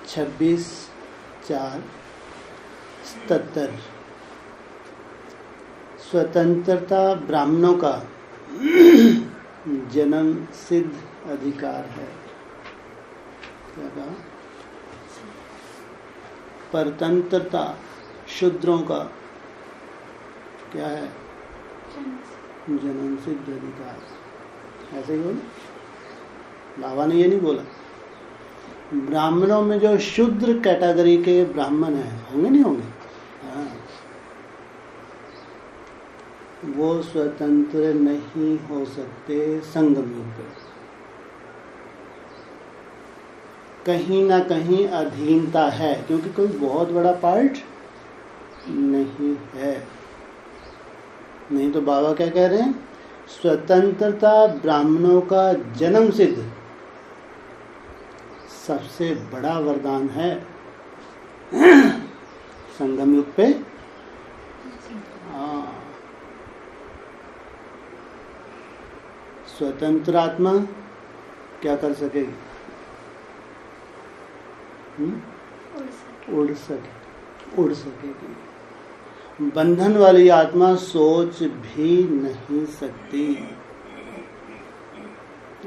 26/4/77 स्वतंत्रता ब्राह्मणों का जन्म सिद्ध अधिकार है। क्या कहा? परतंत्रता शूद्रों का क्या है? जन्म सिद्ध अधिकार। ऐसे ही बोला, बाबा ने ये नहीं बोला। ब्राह्मणों में जो शूद्र कैटेगरी के ब्राह्मण हैं, होंगे नहीं होंगे? हाँ, वो स्वतंत्र नहीं हो सकते संगम युग पे। कहीं ना कहीं अधीनता है, क्योंकि कोई बहुत बड़ा पार्ट नहीं है। नहीं तो बाबा क्या कह रहे हैं? स्वतंत्रता ब्राह्मणों का जन्म सिद्ध सबसे बड़ा वरदान है संगम युग पे। स्वतंत्र आत्मा क्या कर सकेगी? उड़ सकेगी। बंधन वाली आत्मा सोच भी नहीं सकती।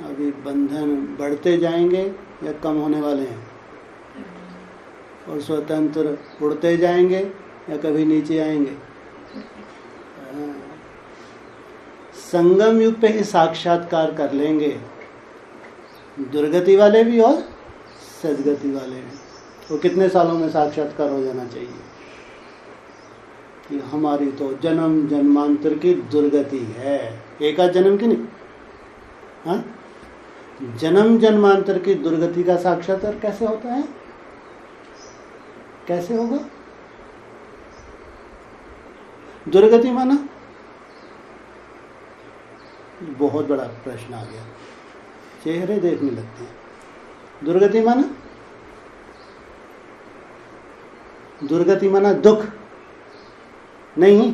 अभी बंधन बढ़ते जाएंगे या कम होने वाले हैं? और स्वतंत्र उड़ते जाएंगे या कभी नीचे आएंगे? संगम युग पे ही साक्षात्कार कर लेंगे दुर्गति वाले भी और सदगति वाले भी। वो कितने सालों में साक्षात्कार हो जाना चाहिए कि हमारी तो जन्म जन्मांतर की दुर्गति है। एक आध जन्म की नहीं, हाँ? जन्म जन्मांतर की दुर्गति का साक्षात्कार कैसे होता है? कैसे होगा? दुर्गति माना बहुत बड़ा प्रश्न आ गया, चेहरे देखने लगते हैं। दुर्गति माना? दुर्गति माना दुख नहीं,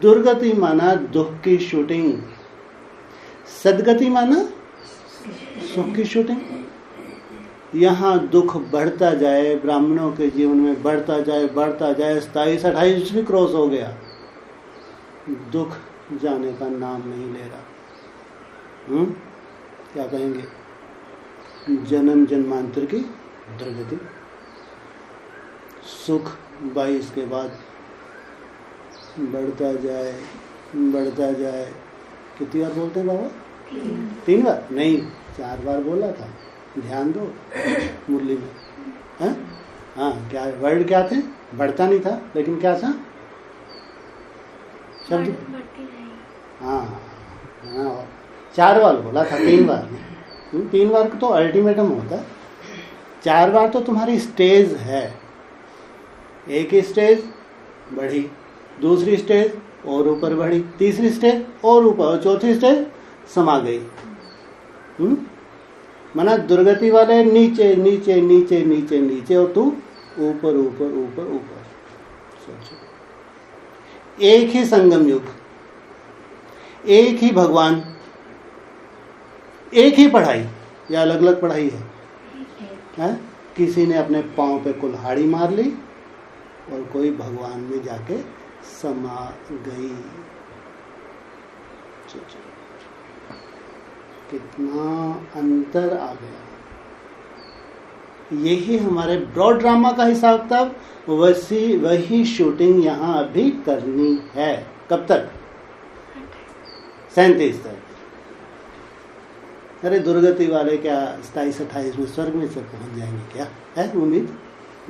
दुर्गति माना दुख की शूटिंग, सदगति माना सुख की शूटिंग। यहाँ दुख बढ़ता जाए, ब्राह्मणों के जीवन में बढ़ता जाए, 27-28 भी क्रॉस हो गया, दुख जाने का नाम नहीं ले रहा। क्या कहेंगे? जन्म जन्मांतर की दुर्गति। सुख 22 के बाद बढ़ता जाए। कितनी बार बोलते हैं बाबा? 3 बार नहीं, 4 बार बोला था। ध्यान दो मुरली में। हाँ, क्या वर्ड क्या थे? बढ़ता नहीं था, लेकिन क्या था शब्द? हाँ, 4 बार बोला था, 3 बार नहीं। 3 बार तो अल्टीमेटम होता है, 4 बार तो तुम्हारी स्टेज है। एक ही स्टेज बढ़ी, दूसरी स्टेज और ऊपर बढ़ी, तीसरी स्टेज और ऊपर, और चौथी स्टेज समा गई। माना दुर्गति वाले नीचे नीचे नीचे नीचे नीचे, और तू ऊपर ऊपर ऊपर ऊपर। सोचो, एक ही संगम युग, एक ही भगवान, एक ही पढ़ाई या अलग अलग पढ़ाई है? किसी ने अपने पांव पे कुल्हाड़ी मार ली और कोई भगवान में जाके समा गई। कितना अंतर आ गया। यही हमारे ब्रॉड ड्रामा का हिसाब किताब, वही शूटिंग यहाँ अभी करनी है। कब तक? 37 तक। अरे दुर्गति वाले क्या 27-28 में स्वर्ग में सब पहुंच जाएंगे? क्या है उम्मीद?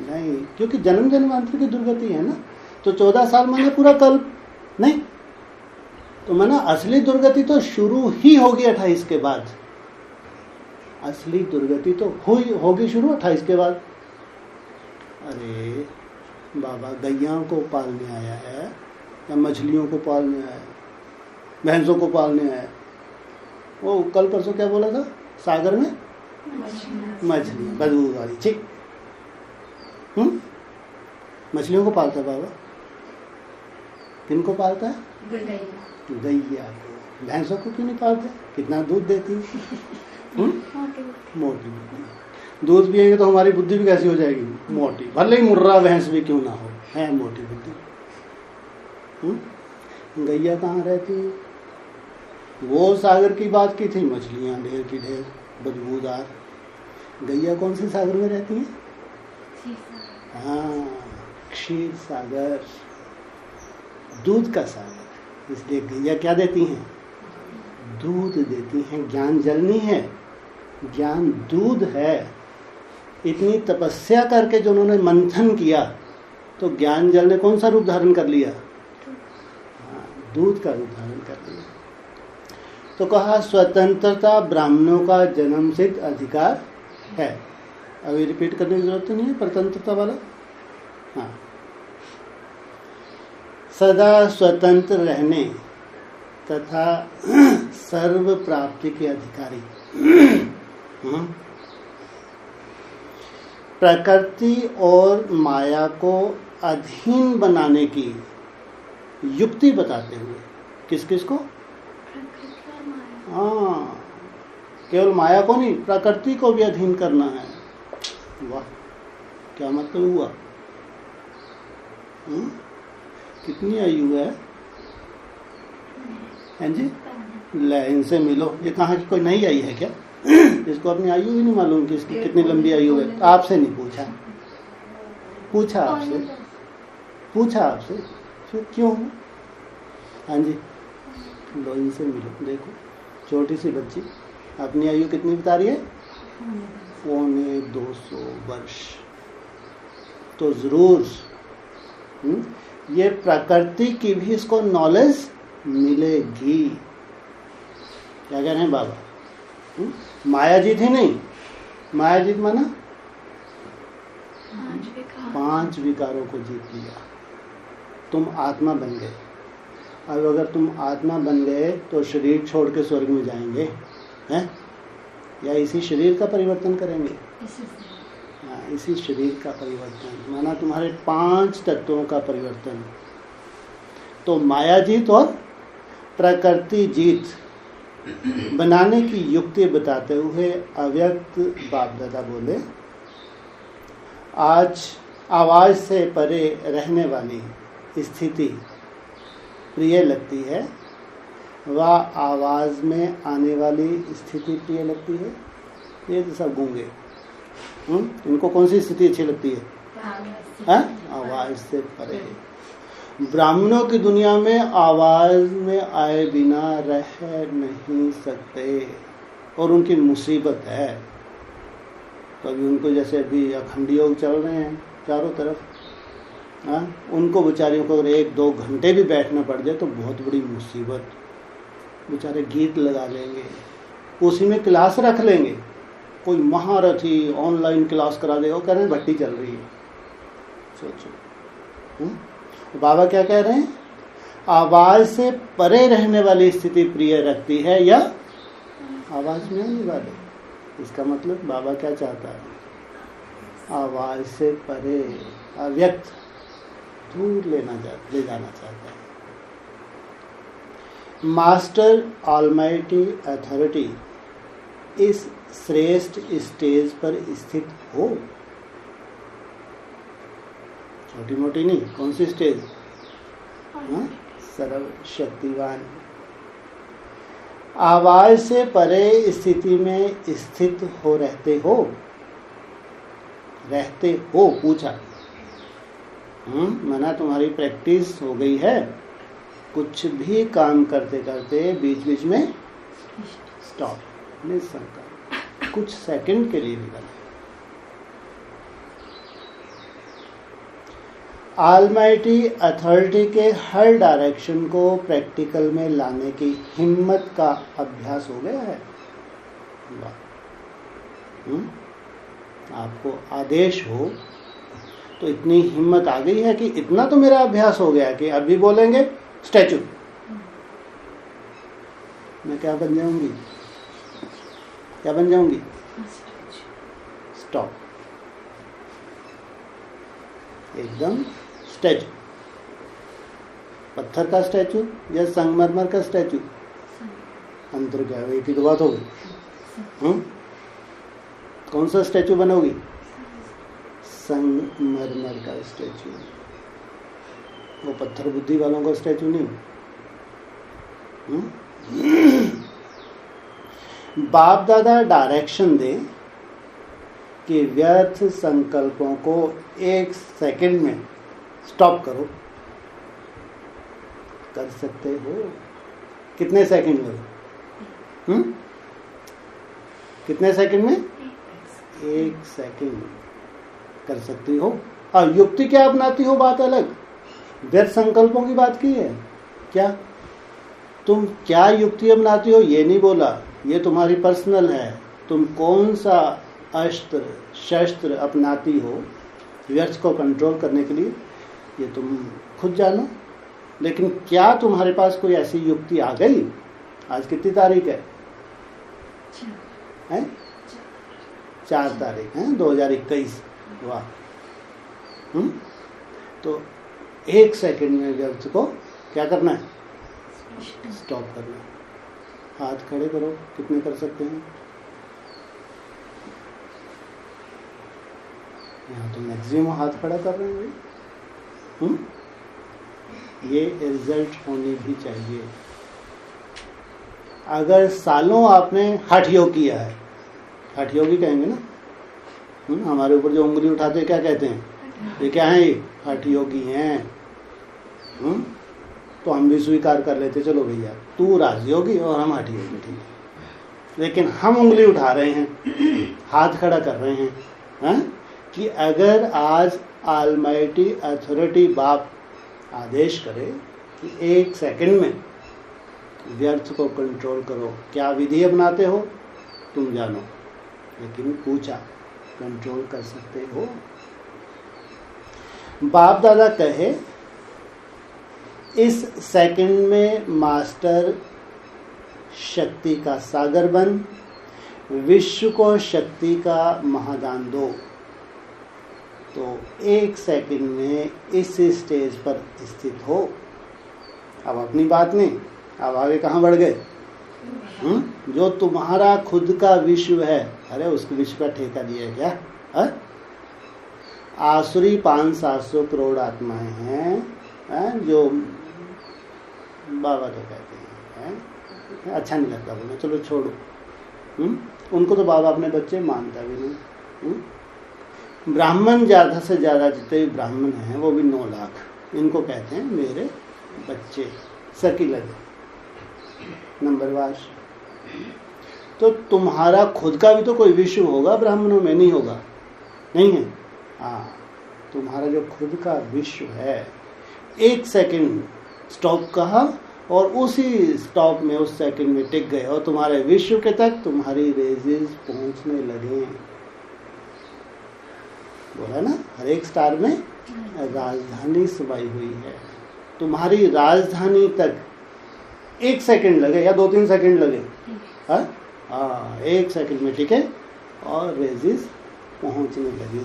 नहीं, क्योंकि जन्म जन्मांतर की दुर्गति है ना। तो 14 साल माने पूरा कल्प नहीं, तो माना असली दुर्गति तो शुरू ही होगी 28 के बाद। असली दुर्गति तो होगी शुरू 28 के बाद। अरे बाबा गैया को पालने आया है या मछलियों को पालने आया है, भैंसों को पालने आया है? वो कल परसों क्या बोला था? सागर में मछली बदबू वाली, ठीक। मछलियों को पालता है बाबा। किनको पालता है? गैया को। भैंसों को क्यों नहीं पालते? कितना दूध देती है? मोटी। दूध पिएंगे तो हमारी बुद्धि भी कैसी हो जाएगी? मोटी। भले ही मुर्रा भैंस भी क्यों ना हो, है मोटी बुद्धि। गैया कहाँ रहती है? वो सागर की बात की थी, मछलियां ढेर की ढेर बदबूदार। गैया कौन से सागर में रहती है? हाँ, क्षीर सागर, दूध का सागर। इसलिए गैया क्या देती हैं? दूध देती हैं। ज्ञान जल नहीं है, ज्ञान दूध है। इतनी तपस्या करके जो उन्होंने मंथन किया तो ज्ञान जल ने कौन सा रूप धारण कर लिया? दूध का रूप धारण कर लिया। तो कहा स्वतंत्रता ब्राह्मणों का जन्म सिद्ध अधिकार है। अभी रिपीट करने की जरूरत नहीं है परतंत्रता वाला। हाँ, सदा स्वतंत्र रहने तथा सर्व प्राप्ति के अधिकारी, प्रकृति और माया को अधीन बनाने की युक्ति बताते हुए। किस किस को? हाँ, केवल माया को नहीं, प्रकृति को भी अधीन करना है। वाह, क्या मतलब हुआ? कितनी आयु है? हैं जी? ले, इनसे मिलो। ये कहाँ की कोई नई आई है क्या? इसको अपनी आयु भी नहीं मालूम कि इसकी कितनी लंबी आयु है। आपसे नहीं पूछा, पूछा आपसे, फिर क्यों? हाँ जी, लो इनसे मिलो। देखो, छोटी सी बच्ची अपनी आयु कितनी बता रही है? 250 वर्ष। तो जरूर ये प्रकृति की भी इसको नॉलेज मिलेगी। क्या कह रहे हैं बाबा? मायाजीत ही नहीं, मायाजीत माना 5 विकारों को जीत लिया। तुम आत्मा बन गए। अब अगर तुम आत्मा बन गए तो शरीर छोड़ के स्वर्ग में जाएंगे हैं, या इसी शरीर का परिवर्तन करेंगे? हाँ, इसी शरीर का परिवर्तन माना तुम्हारे 5 तत्वों का परिवर्तन। तो माया जीत और प्रकृति जीत बनाने की युक्ति बताते हुए अव्यक्त बाप दादा बोले, आज आवाज से परे रहने वाली स्थिति प्रिय लगती है, वह आवाज में आने वाली स्थिति प्रिय लगती है। ये तो सब गूंगे, इनको कौन सी स्थिति अच्छी लगती है? आवाज से परे। ब्राह्मणों की दुनिया में आवाज में आए बिना रह नहीं सकते और उनकी मुसीबत है। कभी उनको जैसे अभी अखंड योग चल रहे हैं चारों तरफ, उनको बेचारियों को अगर 1-2 घंटे भी बैठना पड़ जाए तो बहुत बड़ी मुसीबत। बेचारे गीत लगा लेंगे, उसी में क्लास रख लेंगे। कोई महारथी ऑनलाइन क्लास करा देगा, कह रहे हैं भट्टी चल रही है। सोचो, बाबा क्या कह रहे हैं? आवाज से परे रहने वाली स्थिति प्रिय रखती है या आवाज में आने वाले? इसका मतलब बाबा क्या चाहता है? आवाज से परे, अव्यक्त, दूर ले जाना चाहता है। मास्टर ऑलमाइटी अथॉरिटी इस श्रेष्ठ स्टेज पर स्थित हो। छोटी मोटी नहीं, कौन सी स्टेज? सर्वशक्तिवान। आवाज से परे स्थिति में स्थित हो रहते हो पूछा। माना तुम्हारी प्रैक्टिस हो गई है, कुछ भी काम करते करते बीच बीच में स्टॉप, निसंका, कुछ सेकंड के लिए भी बने। ऑलमाइटी अथॉरिटी के हर डायरेक्शन को प्रैक्टिकल में लाने की हिम्मत का अभ्यास हो गया है। आपको आदेश हो तो इतनी हिम्मत आ गई है कि इतना तो मेरा अभ्यास हो गया कि अभी बोलेंगे स्टैचू, मैं क्या बन जाऊंगी? क्या बन जाऊंगी? स्टॉप, एकदम स्टैचू। पत्थर का स्टैचू या संगमरमर का स्टैचू? अंतर क्या है? एक ही तो बात हो गई। कौन सा स्टैचू बनोगी? संगमरमर का स्टैचू, वो पत्थर बुद्धि वालों का स्टैचू नहीं। बाप दादा डायरेक्शन दे कि व्यर्थ संकल्पों को 1 सेकंड में स्टॉप करो, कर सकते हो? कितने सेकंड में? कितने सेकंड में? 1 सेकंड कर सकती हो। और युक्ति क्या अपनाती हो, बात अलग। व्यर्थ संकल्पों की बात की है क्या? तुम क्या युक्ति अपनाती हो ये नहीं बोला, ये तुम्हारी पर्सनल है। तुम कौन सा अस्त्र शस्त्र अपनाती हो व्यर्थ को कंट्रोल करने के लिए, ये तुम खुद जानो। लेकिन क्या तुम्हारे पास कोई ऐसी युक्ति आ गई? आज कितनी तारीख है? 4 तारीख है 2021। वाह। तो 1 सेकंड में व्यर्थ को क्या करना है? स्टॉप करना है। हाथ खड़े करो, कितने कर सकते हैं? यहाँ तो मैक्सिमम हाथ खड़ा कर रहे हैं भाई। ये रिजल्ट होनी भी चाहिए। अगर सालों आपने हठ योग किया है, हठ योगी कहेंगे ना, हमारे ऊपर जो उंगली उठाते हैं क्या कहते हैं? ये क्या है? ये हठ योगी हैं। तो हम भी स्वीकार कर लेते, चलो भैया तू राजयोगी और हम हठ योगी, ठीक है। लेकिन हम उंगली उठा रहे हैं, हाथ खड़ा कर रहे हैं, कि अगर आज ऑलमाइटी अथॉरिटी बाप आदेश करे कि 1 सेकंड में व्यर्थ को कंट्रोल करो, क्या विधि अपनाते हो? तुम जानो। लेकिन पूछा, कंट्रोल कर सकते हो? बाप दादा कहे इस सेकंड में मास्टर शक्ति का सागर बन, विश्व को शक्ति का महादान दो। तो 1 सेकंड में इस स्टेज पर स्थित हो। अब अपनी बात नहीं, अब आगे कहाँ बढ़ गए? जो तुम्हारा खुद का विश्व है, अरे उसके विश्व का ठेका दिया है क्या? आसुरी 500-700 करोड़ आत्माएं हैं, जो बाबा तो कहते हैं, अच्छा नहीं लगता बोलना, चलो छोड़ो। उनको तो बाबा अपने बच्चे मानता भी नहीं। ब्राह्मण ज़्यादा से ज़्यादा जितने ब्राह्मण हैं वो भी 9 लाख, इनको कहते हैं मेरे बच्चे, सकी लगे नंबरवार। तो तुम्हारा खुद का भी तो कोई विश्व होगा, ब्राह्मणों में नहीं होगा? नहीं है? हाँ, तुम्हारा जो खुद का विश्व है, 1 सेकंड स्टॉप कहा और उसी स्टॉप में उस सेकंड में टिक गए और तुम्हारे विश्व के तक तुम्हारी रेजेस पहुंचने लगे। बोला ना, हर एक स्टार में राजधानी समाई हुई है। तुम्हारी राजधानी तक 1 सेकंड लगे या 2-3 सेकंड लगे? हाँ, 1 सेकंड में टिके और रेजेस पहुंचने लगी।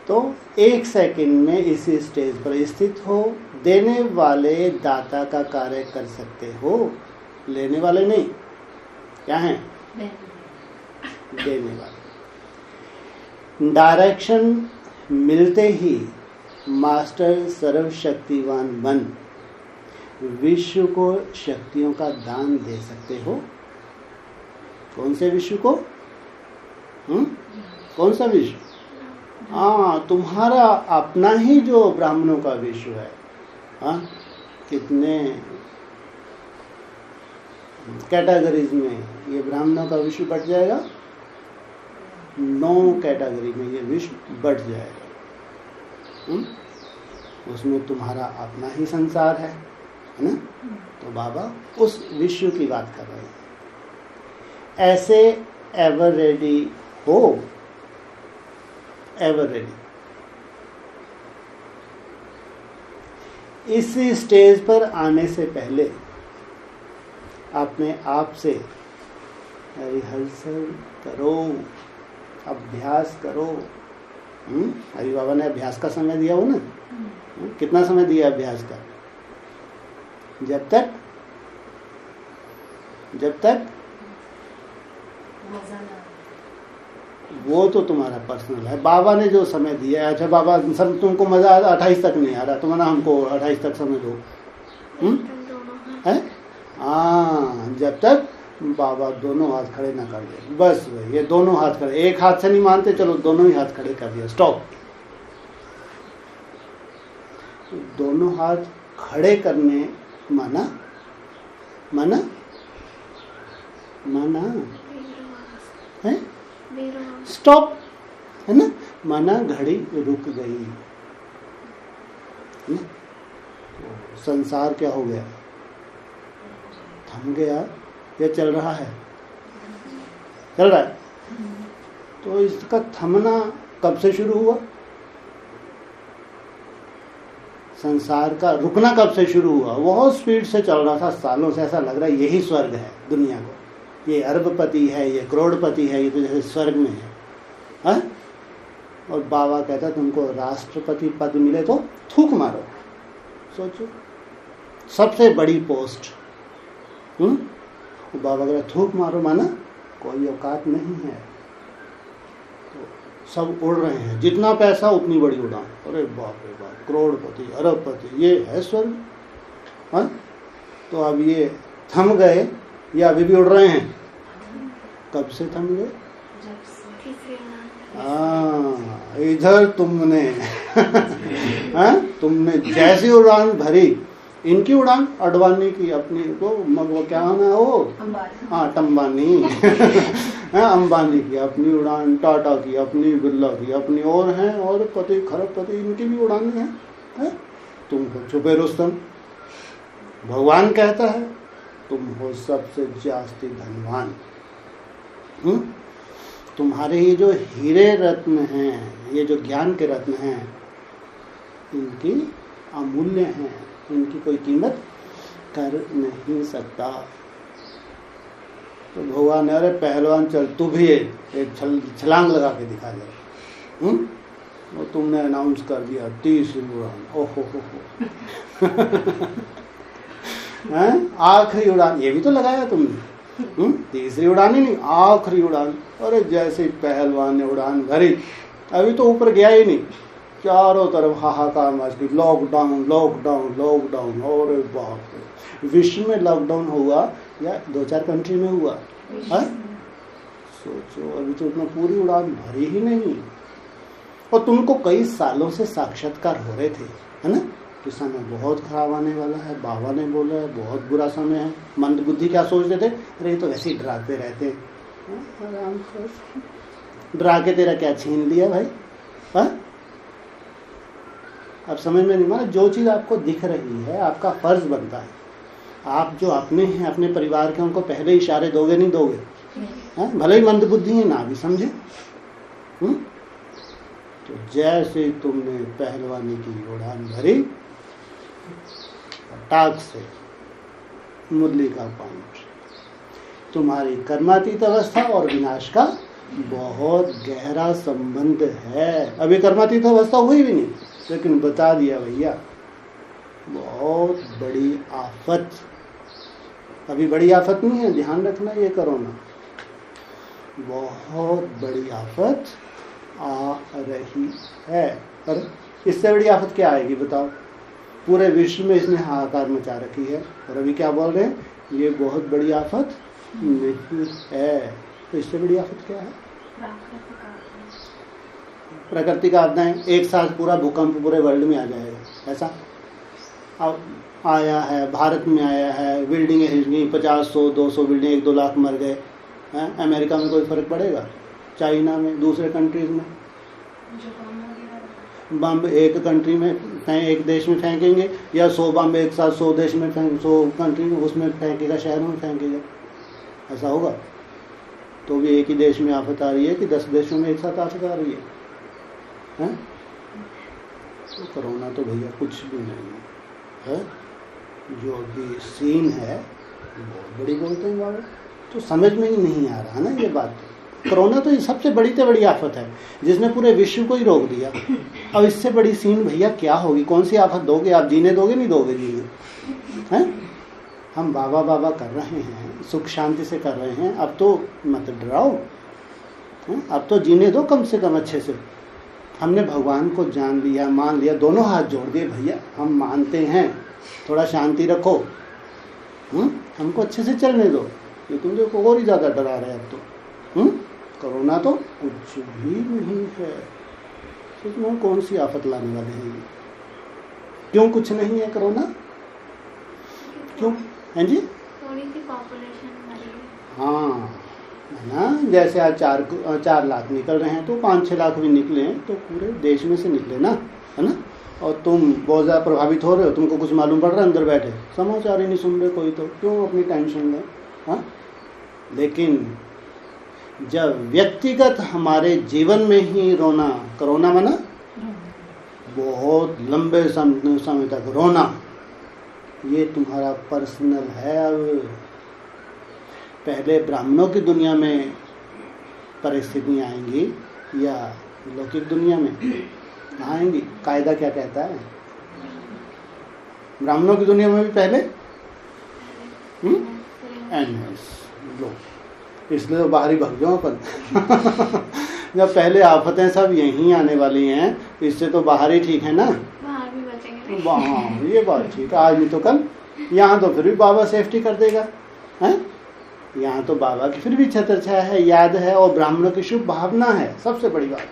तो 1 सेकंड में इसी स्टेज पर स्थित हो। देने वाले दाता का कार्य कर सकते हो, लेने वाले नहीं। क्या हैं? देने वाले। डायरेक्शन मिलते ही मास्टर सर्वशक्तिवान बन विश्व को शक्तियों का दान दे सकते हो। कौन से विश्व को? कौन सा विश्व? हाँ, तुम्हारा अपना ही जो ब्राह्मणों का विश्व है। हाँ, कितने कैटेगरीज में ये ब्राह्मणों का विश्व बढ़ जाएगा? 9 कैटेगरी में ये विश्व बढ़ जाएगा। उसमें तुम्हारा अपना ही संसार है ना? तो बाबा उस विश्व की बात कर रहे हैं। ऐसे एवर रेडी हो, एवर रेडी। इस स्टेज पर आने से पहले अपने आप से रिहर्सल करो, अभ्यास करो। हरि बाबा ने अभ्यास का समय दिया हो ना? कितना समय दिया अभ्यास का? जब तक वो तो तुम्हारा पर्सनल है। बाबा ने जो समय दिया है, अच्छा बाबा सब तुमको मजा 28 तक नहीं आ रहा तो मना हमको 28 तक समय दो, है? हाँ, जब तक बाबा दोनों हाथ खड़े ना कर दे, बस भाई ये दोनों हाथ खड़े, एक हाथ से नहीं मानते, चलो दोनों ही हाथ खड़े कर दिया, स्टॉप। दोनों हाथ खड़े करने माना माना माना है, स्टॉप, है ना? माना घड़ी रुक गई, है ना? संसार क्या हो गया? थम गया या चल रहा है? चल रहा है। तो इसका थमना कब से शुरू हुआ? संसार का रुकना कब से शुरू हुआ? बहुत स्पीड से चल रहा था सालों से, ऐसा लग रहा है यही स्वर्ग है दुनिया को, ये अरबपति है, ये करोड़पति है, ये तो जैसे स्वर्ग में है, हा? और बाबा कहता तुमको राष्ट्रपति पद मिले तो थूक मारो। सोचो, सबसे बड़ी पोस्ट, बाबा कहता थूक मारो, माना कोई औकात नहीं है। तो सब उड़ रहे हैं, जितना पैसा उतनी बड़ी उड़ान, अरे बाप रे बाप, करोड़पति अरबपति, ये है स्वर्ग, हाँ? तो अब ये थम गए या अभी भी उड़ रहे हैं? कब से थम गए? इधर तुमने तुमने जैसी उड़ान भरी, इनकी उड़ान अडवाणी की अपनी, तो वो क्या है वो, हाँ टम्बानी अंबानी की अपनी उड़ान, टाटा की अपनी, बिरला की अपनी, और हैं और पति खरबपति, इनकी भी उड़ान है? तुम हो छुपे रुस्तम। भगवान कहता है तुम हो सबसे जास्ती धनवान। तुम्हारे ये जो हीरे रत्न हैं, ये जो ज्ञान के रत्न हैं, इनकी अमूल्य हैं, इनकी कोई कीमत कर नहीं सकता। तो भगवान, अरे पहलवान चल तू भी एक छलांग लगा के दिखा दे। और तुमने अनाउंस कर दिया 30 उड़ान, ओहो आखिरी उड़ान, ये भी तो लगाया तुमने, तीसरी उड़ान ही नहीं, आखिरी उड़ान। अरे जैसे पहलवान ने उड़ान भरी, अभी तो ऊपर गया ही नहीं, चारों तरफ हाहाकार मच गई, लॉकडाउन लॉकडाउन लॉकडाउन। और बाप रे, विश्व में लॉकडाउन हुआ या 2-4 कंट्री में हुआ? सोचो, अभी तो उतना पूरी उड़ान भरी ही नहीं। और तुमको कई सालों से साक्षात्कार हो रहे थे, है ना, कि समय बहुत खराब आने वाला है, बाबा ने बोला है बहुत बुरा समय है। मंद बुद्धि क्या सोचते थे? अरे ये तो वैसे ही डराते रहते हैं, आराम से डरा के तेरा क्या छीन लिया भाई, हाँ? अब समझ में नहीं, माना जो चीज़ आपको दिख रही है आपका फर्ज बनता है, आप जो अपने हैं, अपने परिवार के, उनको पहले इशारे दोगे नहीं दोगे? भले ही मंद बुद्धि है ना भी समझे। तो जैसे तुमने पहलवानी की उड़ान भरी, टाक से मुरली का पॉइंट, तुम्हारी कर्मातीत अवस्था और विनाश का बहुत गहरा संबंध है। अभी कर्मातीत अवस्था हुई भी नहीं, लेकिन बता दिया भैया, बहुत बड़ी आफत, अभी बड़ी आफत नहीं है, ध्यान रखना, ये कोरोना बहुत बड़ी आफत आ रही है। पर इससे बड़ी आफत क्या आएगी बताओ? पूरे विश्व में इसने हाहाकार मचा रखी है, और अभी क्या बोल रहे हैं, ये बहुत बड़ी आफत नहीं है। तो इससे बड़ी आफत क्या है? प्राकृतिक आपदाएं। एक साथ पूरा भूकंप पूरे वर्ल्ड में आ जाएगा, ऐसा अब आया है, भारत में आया है, बिल्डिंगें हिल गई, 50, 100, 200 बिल्डिंग, 1-2 लाख मर गए। अमेरिका में कोई फर्क पड़ेगा? चाइना में, दूसरे कंट्रीज में बम एक कंट्री में, एक देश में फेंकेंगे, या 100 बम एक साथ 100 देश में 100 कंट्री में उसमें फेंकेगा, शहरों में फेंकेगा, ऐसा होगा? तो भी एक ही देश में आफत आ रही है कि 10 देशों में एक साथ आफत आ रही है? तो कोरोना तो भैया कुछ भी नहीं है, जो अभी सीन है बहुत बड़ी बोलते हैं बाबा, तो समझ में ही नहीं आ रहा ना ये बात। कोरोना तो सबसे बड़ी से बड़ी आफत है, जिसने पूरे विश्व को ही रोक दिया। अब इससे बड़ी सीन भैया क्या होगी? कौन सी आफत दोगे आप? जीने दोगे नहीं दोगे? जीने हम बाबा बाबा कर रहे हैं, सुख शांति से कर रहे हैं, अब तो मत डराओ, अब तो जीने दो कम से कम अच्छे से। हमने भगवान को जान लिया, मान लिया, दोनों हाथ जोड़ दिए, भैया हम मानते हैं, थोड़ा शांति रखो, हमको अच्छे से चलने दो। ये तुम देखो और ही ज़्यादा डरा रहे हैं अब तो। कोरोना तो कुछ भी नहीं है, सोचना कौन सी आफत लाने वाले हैं ये। क्यों कुछ नहीं है कोरोना? क्यों? हैं जी? थोड़ी सी पॉपुलेशन बढ़ी है। हाँ है ना, जैसे आज 4 लाख निकल रहे हैं तो 5-6 लाख भी निकले हैं तो पूरे देश में से निकले ना, है ना। और तुम बहुत ज़्यादा प्रभावित हो रहे हो, तुमको कुछ मालूम पड़ रहा है, अंदर बैठे समाचार ही नहीं सुन रहे कोई, तो क्यों अपनी टेंशन लें? हाँ, लेकिन जब व्यक्तिगत हमारे जीवन में ही रोना, कोरोना माना बहुत लंबे समय तक रोना, ये तुम्हारा पर्सनल है। अब पहले ब्राह्मणों की दुनिया में परिस्थितियाँ आएंगी या लौकिक दुनिया में आएंगी? कायदा क्या कहता है? ब्राह्मणों की दुनिया में भी पहले एनिमल्स लो, इसलिए तो बाहरी भग जाओ अपन। जब पहले आफतें सब यहीं आने वाली हैं, इससे तो बाहर ही ठीक है ना, बाहर भी बचेंगे। हाँ ये बात ठीक है, आज नहीं तो कल। यहाँ तो फिर भी बाबा सेफ्टी कर देगा, हैं? यहाँ तो बाबा की फिर भी छत्र छाया है, याद है, और ब्राह्मणों की शुभ भावना है। सबसे बड़ी बात,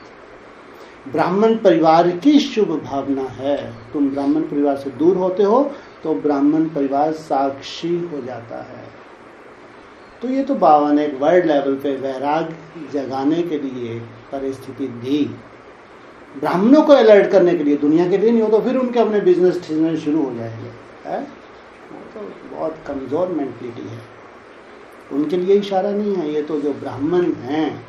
ब्राह्मण परिवार की शुभ भावना है। तुम ब्राह्मण परिवार से दूर होते हो तो ब्राह्मण परिवार साक्षी हो जाता है। तो ये तो बाबा ने एक वर्ल्ड लेवल पे वैराग्य जगाने के लिए परिस्थिति दी, ब्राह्मणों को अलर्ट करने के लिए, दुनिया के लिए नहीं हो तो फिर उनके अपने बिजनेस शुरू हो जाएंगे, है? वो तो बहुत कमज़ोर मेंटलिटी है, उनके लिए इशारा नहीं है। ये तो जो ब्राह्मण हैं,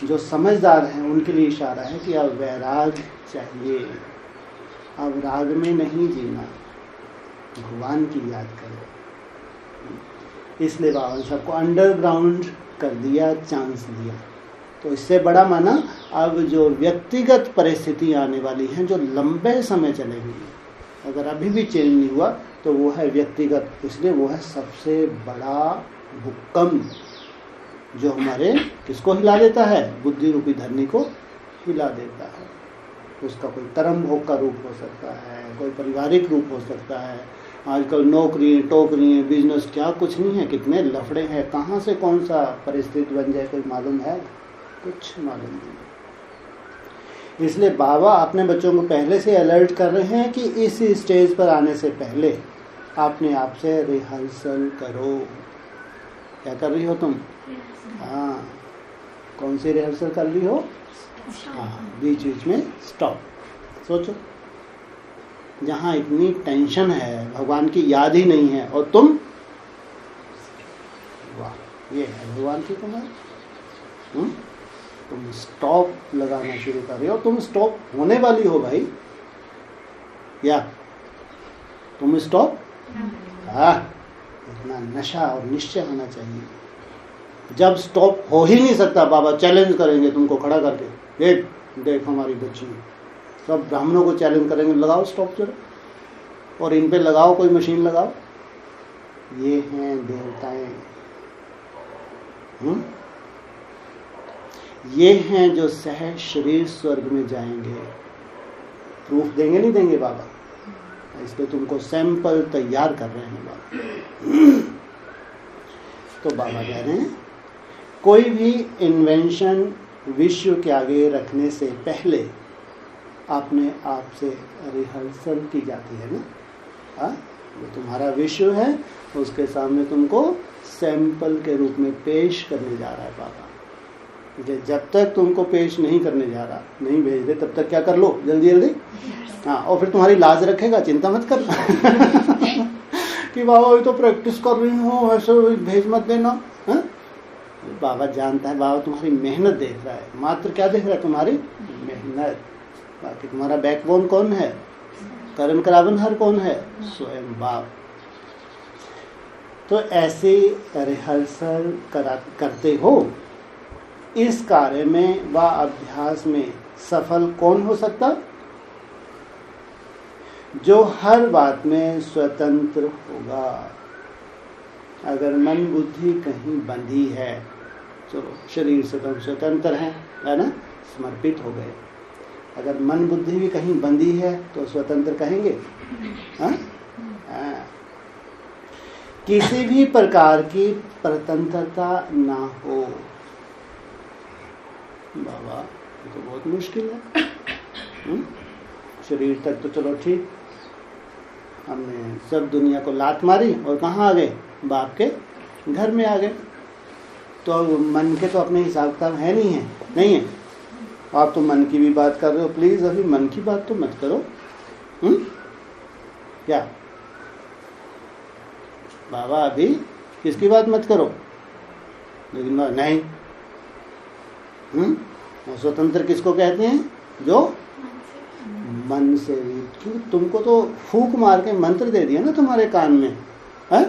जो समझदार हैं, उनके लिए इशारा है कि अब वैराग चाहिए, अब राग में नहीं जीना, भगवान की याद करो। इसलिए बाबा ने सबको अंडरग्राउंड कर दिया, चांस दिया। तो इससे बड़ा माना अब जो व्यक्तिगत परिस्थिति आने वाली हैं, जो लंबे समय चलेंगी, अगर अभी भी चेंज नहीं हुआ तो वो है व्यक्तिगत। इसलिए वो है सबसे बड़ा भूकंप जो हमारे किसको हिला देता है? बुद्धि रूपी धरनी को हिला देता है। उसका कोई कर्म भोग का रूप हो सकता है, कोई पारिवारिक रूप हो सकता है। आजकल नौकरी टोकरी बिजनेस क्या कुछ नहीं है, कितने लफड़े हैं, कहाँ से कौन सा परिस्थिति बन जाए कोई मालूम है? कुछ मालूम नहीं। इसलिए बाबा अपने बच्चों को पहले से अलर्ट कर रहे हैं कि इस स्टेज पर आने से पहले अपने आप से रिहर्सल करो। क्या कर रही हो तुम? हाँ, कौन सी रिहर्सल कर रही हो? हाँ, बीच बीच में स्टॉप, सोचो। जहाँ इतनी टेंशन है, भगवान की याद ही नहीं है, और तुम, वाह, ये है भगवान की कमाल। तुम स्टॉप लगाना शुरू कर रहे हो, तुम स्टॉप होने वाली हो भाई, या तुम स्टॉप? हाँ, इतना नशा और निश्चय होना चाहिए। जब स्टॉप हो ही नहीं सकता, बाबा चैलेंज करेंगे तुमको खड़ा करके, देख देख हमारी बच्ची, सब ब्राह्मणों को चैलेंज करेंगे, लगाओ स्टॉप जरा, और इन पे लगाओ कोई मशीन लगाओ। ये हैं देवताएं, ये हैं जो सहज शरीर स्वर्ग में जाएंगे। प्रूफ देंगे नहीं देंगे बाबा, इसलिए तुमको सैंपल तैयार कर रहे हैं बाबा। तो बाबा कह रहे हैं कोई भी इन्वेंशन विश्व के आगे रखने से पहले अपने आप से रिहर्सल की जाती है ना। हाँ, जो तुम्हारा विश्व है उसके सामने तुमको सैंपल के रूप में पेश करने जा रहा है बाबा। जब तक तुमको पेश नहीं करने जा रहा, नहीं भेज दे, तब तक क्या कर लो जल्दी जल्दी। हाँ, और फिर तुम्हारी लाज रखेगा, चिंता मत कर कि बाबा अभी तो प्रैक्टिस कर रही हूँ, ऐसे भेज मत देना। हाँ, बाबा जानता है, बाबा तुम्हारी मेहनत देख रहा है, मात्र क्या देख रहा है? तुम्हारी मेहनत। बाकी तुम्हारा बैकबोन कौन है? कर्म करावनहार कौन है? स्वयं बाप। तो ऐसे रिहर्सल करते हो, इस कार्य में व अभ्यास में सफल कौन हो सकता? जो हर बात में स्वतंत्र होगा। अगर मन बुद्धि कहीं बंधी है, चलो शरीर से तो हम स्वतंत्र हैं, है ना, समर्पित हो गए। अगर मन बुद्धि भी कहीं बंधी है तो स्वतंत्र कहेंगे? हाँ? किसी भी प्रकार की स्वतंत्रता ना हो। बाबा ये तो बहुत मुश्किल है। शरीर तक तो चलो ठीक, हमने सब दुनिया को लात मारी और कहाँ आ गए? बाप के घर में आ गए। तो मन के तो अपने हिसाब किताब है नहीं है। आप तो मन की भी बात कर रहे हो, प्लीज अभी मन की बात तो मत करो। क्या बाबा अभी किसकी बात मत करो? लेकिन नहीं, स्वतंत्र किसको कहते हैं? जो मन से भी। क्यों तुमको तो फूंक मार के मंत्र दे दिया ना तुम्हारे कान में, है?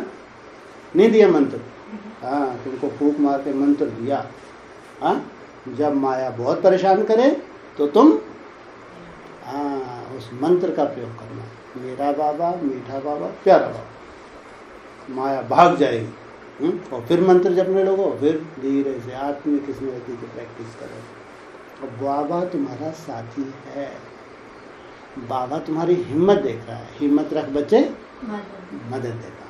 नहीं दिया मंत्र? हाँ, तुमको फूंक मार के मंत्र दिया। हाँ, जब माया बहुत परेशान करे तो तुम उस मंत्र का प्रयोग करना, मेरा बाबा, मीठा बाबा, प्यारा बाबा। माया भाग जाएगी। और फिर मंत्र जपने लगो, फिर धीरे से आत्मिक स्मृति की प्रैक्टिस करो। और बाबा तुम्हारा साथी है, बाबा तुम्हारी हिम्मत देख रहा है। हिम्मत रख बच्चे, मदद देगा।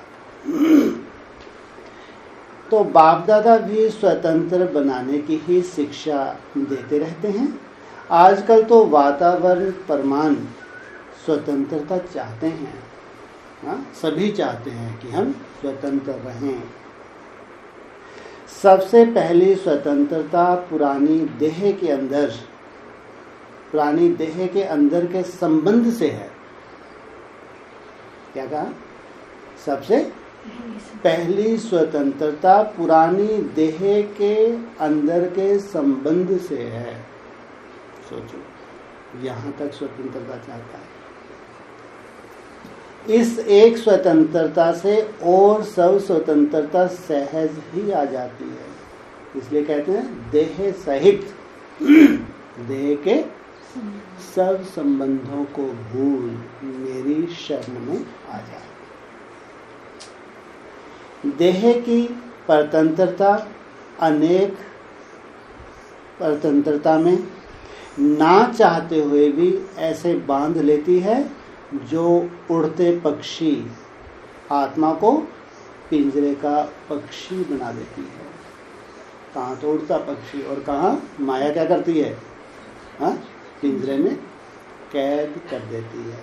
तो बाप दादा भी स्वतंत्र बनाने की ही शिक्षा देते रहते हैं। आजकल तो वातावरण प्रमाण स्वतंत्रता चाहते हैं। हाँ, सभी चाहते हैं कि हम स्वतंत्र रहें। सबसे पहली स्वतंत्रता पुरानी देह के अंदर के संबंध से है। क्या कहा? सबसे पहली स्वतंत्रता पुरानी देह के अंदर के संबंध से है। सोचो, यहां तक स्वतंत्रता चाहता है। इस एक स्वतंत्रता से और सब स्वतंत्रता सहज ही आ जाती है। इसलिए कहते हैं देह सहित देह के सब संबंधों को भूल मेरी शरण में आ जाए। देह की परतंत्रता अनेक परतंत्रता में ना चाहते हुए भी ऐसे बांध लेती है जो उड़ते पक्षी आत्मा को पिंजरे का पक्षी बना देती है। कहाँ तो उड़ता पक्षी और कहाँ माया क्या करती है? हाँ, पिंजरे में कैद कर देती है।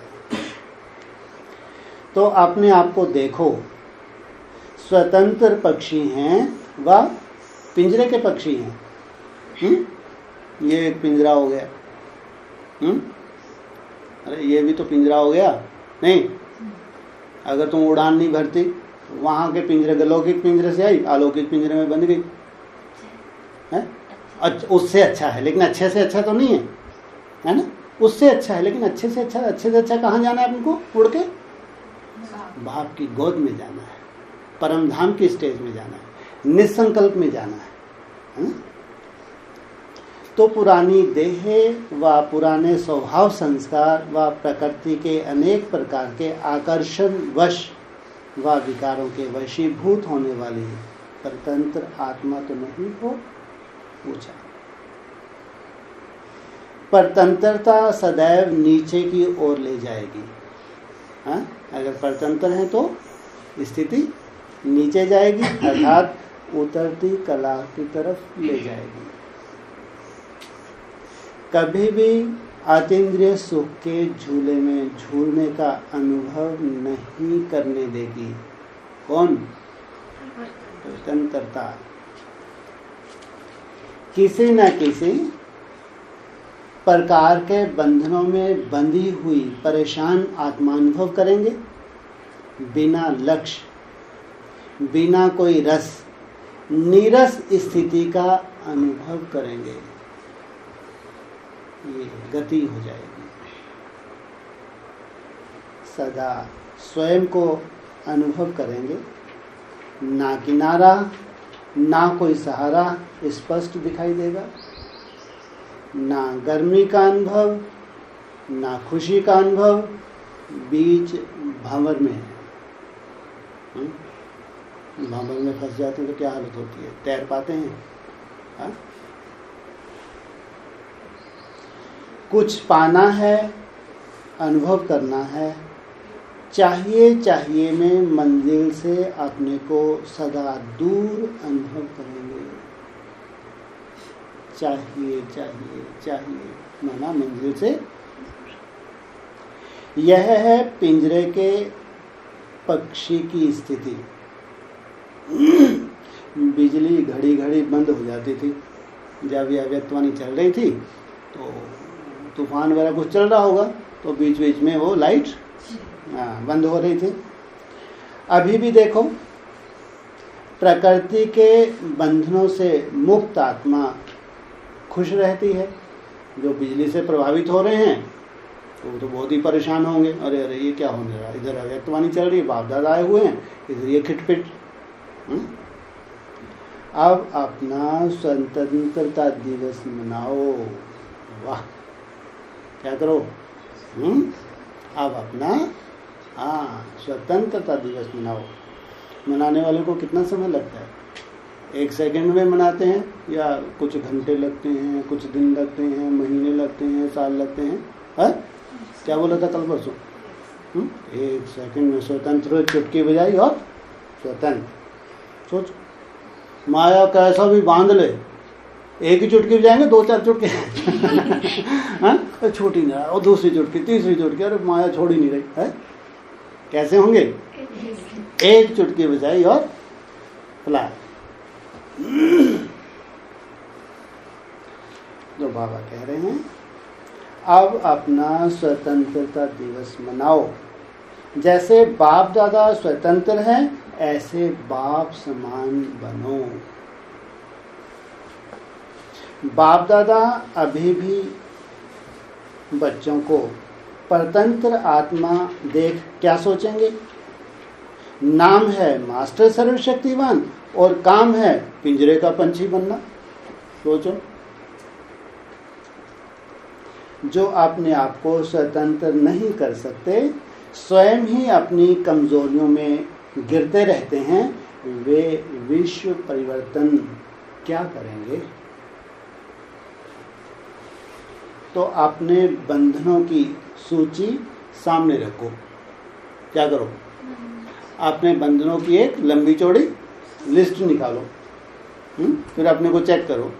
तो अपने आप को देखो, स्वतंत्र पक्षी हैं व पिंजरे के पक्षी हैं। ये एक पिंजरा हो गया। अरे ये भी तो पिंजरा हो गया। नहीं, अगर तुम उड़ान नहीं भरती, वहां के पिंजरे, लौकिक पिंजरे से आई, अलौकिक पिंजरे में बंध गई है। उससे अच्छा है, लेकिन अच्छे से अच्छा तो नहीं है, है ना? उससे अच्छा है, लेकिन अच्छे से अच्छा कहाँ जाना है आपको? उड़ के बाप की गोद में जाना है, परम धाम की स्टेज में जाना है, निसंकल्प में जाना है ना? तो पुरानी देह व पुराने स्वभाव संस्कार व प्रकृति के अनेक प्रकार के आकर्षण वश व विकारों के वशीभूत होने वाली परतंत्र आत्मा तो नहीं हो। पूछा, परतंत्रता सदैव नीचे की ओर ले जाएगी। हाँ? अगर परतंत्र है तो स्थिति नीचे जाएगी, अर्थात उतरती कला की तरफ ले जाएगी। कभी भी अतीन्द्रिय सुख के झूले में झूलने का अनुभव नहीं करने देगी। कौन? स्वतंत्रता। किसी न किसी प्रकार के बंधनों में बंधी हुई परेशान आत्मानुभव करेंगे, बिना लक्ष्य, बिना कोई रस, नीरस स्थिति का अनुभव करेंगे। ये गति हो जाएगी। सदा स्वयं को अनुभव करेंगे, ना किनारा ना कोई सहारा स्पष्ट दिखाई देगा, ना गर्मी का अनुभव ना खुशी का अनुभव, बीच भंवर में है। भांबर में फंस जाते हैं तो क्या हालत होती है, तैर पाते हैं? हा? कुछ पाना है, अनुभव करना है, चाहिए चाहिए में मंजिल से अपने को सदा दूर अनुभव करेंगे। चाहिए चाहिए चाहिए माना मंजिल से। यह है पिंजरे के पक्षी की स्थिति। बिजली घड़ी घड़ी बंद हो जाती थी जब यह अव्यक्तवाणी चल रही थी, तो तूफान वगैरह कुछ चल रहा होगा तो बीच बीच में वो लाइट बंद हो रही थी। अभी भी देखो, प्रकृति के बंधनों से मुक्त आत्मा खुश रहती है। जो बिजली से प्रभावित हो रहे हैं तो बहुत ही परेशान होंगे, अरे अरे ये क्या होने रहा है, इधर अव्यक्तवाणी चल रही है, बाप दादा आए हुए हैं, इधर ये खिटपिट। अब अपना स्वतंत्रता दिवस मनाओ। वाह, क्या करो? अब अपना स्वतंत्रता दिवस मनाओ। मनाने वाले को कितना समय लगता है? 1 सेकंड में मनाते हैं या कुछ घंटे लगते हैं, कुछ दिन लगते हैं, महीने लगते हैं, साल लगते हैं? है? क्या बोला था कल परसों? 1 सेकंड में स्वतंत्र, चुटकी बजाई और स्वतंत्र। सोच, माया कैसा भी बांध ले, एक ही चुटकी बजाएंगे, 2-4 चुटकी छोटी नहीं रहा, और दूसरी चुटकी, तीसरी चुटकी, अरे माया छोड़ ही नहीं रही है। कैसे होंगे? एक चुटकी बजाई और फ्लैट। तो बाबा कह रहे हैं अब अपना स्वतंत्रता दिवस मनाओ। जैसे बाप दादा स्वतंत्र हैं, ऐसे बाप समान बनो। बाप दादा अभी भी बच्चों को परतंत्र आत्मा देख क्या सोचेंगे? नाम है मास्टर सर्वशक्तिवान और काम है पिंजरे का पंछी बनना। सोचो, जो अपने आप को स्वतंत्र नहीं कर सकते, स्वयं ही अपनी कमजोरियों में गिरते रहते हैं, वे विश्व परिवर्तन क्या करेंगे? तो अपने बंधनों की सूची सामने रखो। क्या करो? अपने बंधनों की एक लंबी चौड़ी लिस्ट निकालो, फिर अपने को चेक करो।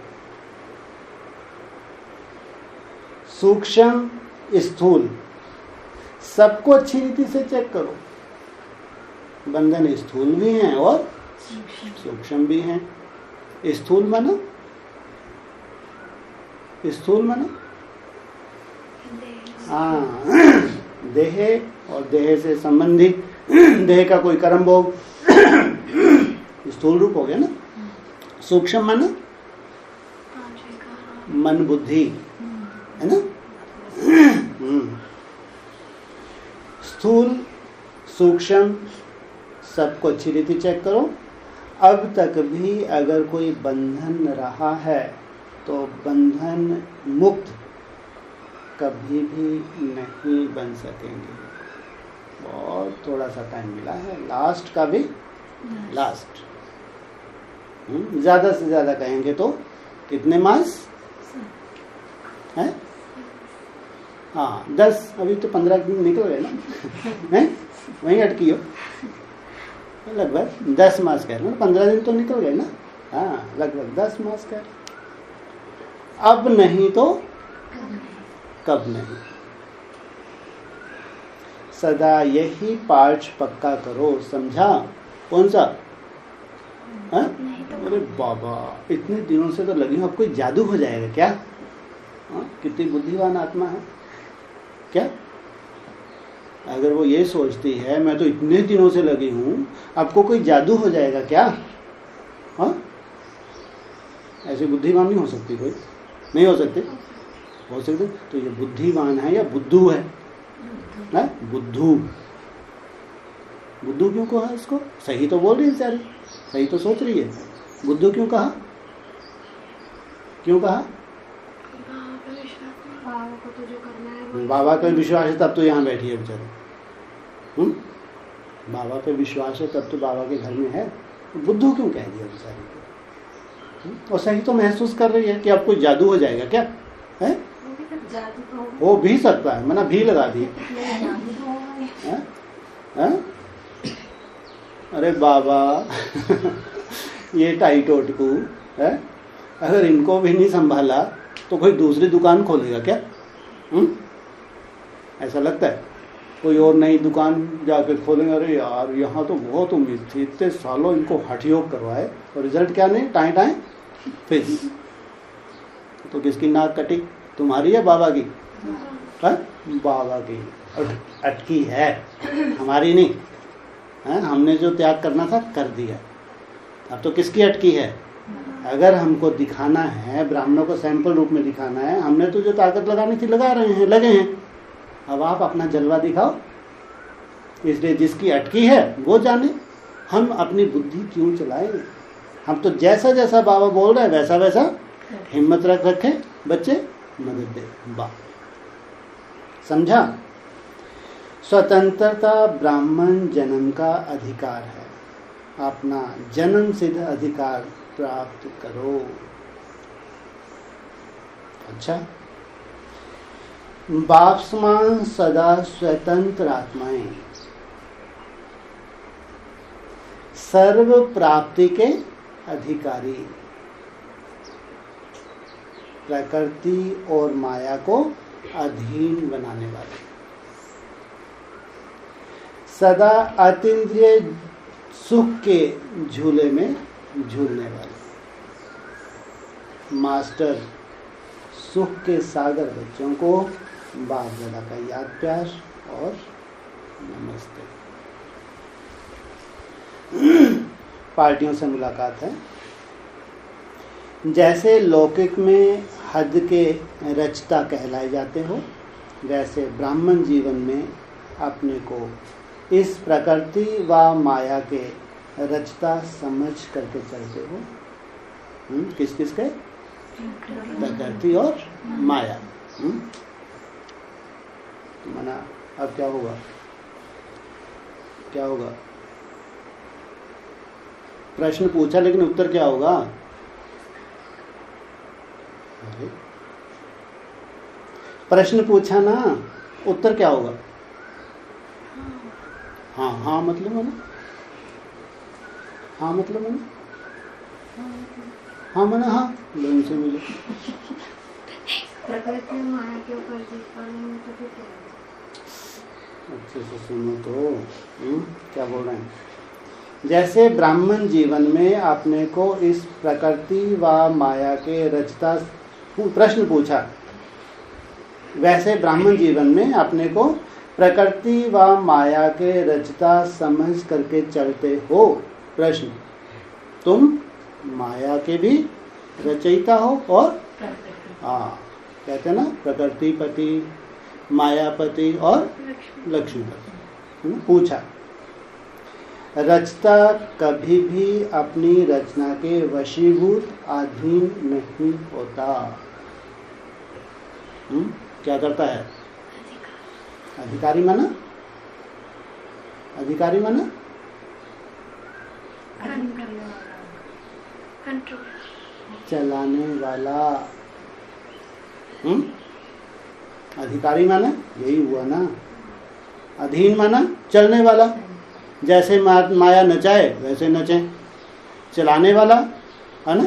सूक्ष्म, स्थूल, सबको अच्छी रीति से चेक करो। बंधन स्थूल भी हैं और सूक्ष्म भी हैं। स्थूल माना, स्थूल माना देह और देह से संबंधित, देह का कोई कर्म भोग, स्थूल रूप हो गया ना। सूक्ष्म माना मन बुद्धि, है ना। स्थूल, सूक्ष्म, सबको अच्छी रीति चेक करो। अब तक भी अगर कोई बंधन रहा है तो बंधन मुक्त कभी भी नहीं बन सकेंगे। बहुत थोड़ा सा टाइम मिला है, लास्ट का भी लास्ट। ज्यादा से ज्यादा कहेंगे तो कितने मास है? हाँ 10, अभी तो 15 दिन निकल गए ना हैं? वहीं अटकी हो, लगभग 10 मास कह रहे हैं, 15 दिन तो निकल गए ना। हाँ लगभग 10 मास कह रहे। अब नहीं तो कब नहीं। सदा यही पार्ट पक्का करो, समझा? कौन सा? अरे बाबा, इतने दिनों से तो लगी हूँ, अब कोई जादू हो जाएगा क्या? कितनी बुद्धिमान आत्मा है क्या? अगर वो ये सोचती है मैं तो इतने दिनों से लगी हूँ, आपको कोई जादू हो जाएगा क्या? हाँ, ऐसे बुद्धिमान नहीं हो सकती कोई, नहीं हो सकते। हो सकते तो ये बुद्धिमान है या बुद्धू है? बुद्धू। बुद्धू क्यों कहा इसको? सही तो बोल रही है बेचारी, सही तो सोच रही है। बुद्धू क्यों कहा? क्यों कहा? बाबा पे विश्वास है तब तो यहाँ बैठी है बेचारी। बाबा पे विश्वास है तब तो बाबा के घर में है। बुद्धू क्यों कह दिया बेचारी को? और सही तो महसूस कर रही है कि अब कोई जादू हो जाएगा क्या है? हो भी सकता है, मना भी लगा दिए है? अरे बाबा ये टाइटोटकू है, अगर इनको भी नहीं संभाला तो कोई दूसरी दुकान खोलेगा क्या? ऐसा लगता है कोई और नई दुकान जाकर खोलेंगे। अरे यार यहाँ तो बहुत उम्मीद थी, इतने सालों इनको हठ योग करवाए और रिजल्ट क्या नहीं, टाएं टाएं फिर। तो किसकी नाक कटी, तुम्हारी या बाबा की? है? बाबा की अटकी है, हमारी नहीं है। हमने जो त्याग करना था कर दिया, अब तो किसकी अटकी है? अगर हमको दिखाना है, ब्राह्मणों को सैंपल रूप में दिखाना है, हमने तो जो ताकत लगानी थी लगा रहे हैं, लगे हैं। अब आप अपना जलवा दिखाओ। इसलिए जिसकी अटकी है वो जाने, हम अपनी बुद्धि क्यों चलाएंगे? हम तो जैसा जैसा बाबा बोल रहे हैं वैसा वैसा हिम्मत रखे बच्चे, मदद दे। वाह, समझा? स्वतंत्रता ब्राह्मण जन्म का अधिकार है, अपना जन्म सिद्ध अधिकार प्राप्त करो। अच्छा, बाप समान सदा स्वतंत्र आत्माएं सर्व प्राप्ति के अधिकारी, प्रकृति और माया को अधीन बनाने वाले, सदा अतीन्द्रिय सुख के झूले में झूलने वाले, मास्टर सुख के सागर बच्चों को बाप दादा का याद प्यार और नमस्ते। पार्टियों से मुलाकात है। जैसे लौकिक में हद के रचता कहलाए जाते हो, वैसे ब्राह्मण जीवन में अपने को इस प्रकृति व माया के रचता समझ करके चलते हो। किस किस के? प्रकृति और माया। मना अब क्या होगा? क्या होगा? प्रश्न पूछा लेकिन उत्तर क्या होगा? प्रश्न पूछा ना, उत्तर क्या होगा? हाँ हाँ मतलब है ना, हाँ मतलब है ना, हाँ मना हाँ लोगों से मिले। प्रकृति माया के ऊपर अच्छे से सुनो तो क्या बोल रहे हैं। जैसे ब्राह्मण जीवन में अपने को इस प्रकृति व माया के रचता, प्रश्न पूछा, वैसे ब्राह्मण जीवन में अपने को प्रकृति व माया के रचता समझ करके चलते हो। प्रश्न, तुम माया के भी रचयिता हो और कहते हैं ना प्रकृतिपति, मायापति और लक्ष्मीपति। पूछा, रचता कभी भी अपनी रचना के वशीभूत अधीन नहीं होता। क्या करता है? अधिकारी माना, अधिकारी माना चलाने वाला। अधिकारी माना यही हुआ ना, अधीन माना चलने वाला। जैसे माया नचाए वैसे नचे, चलाने वाला है ना।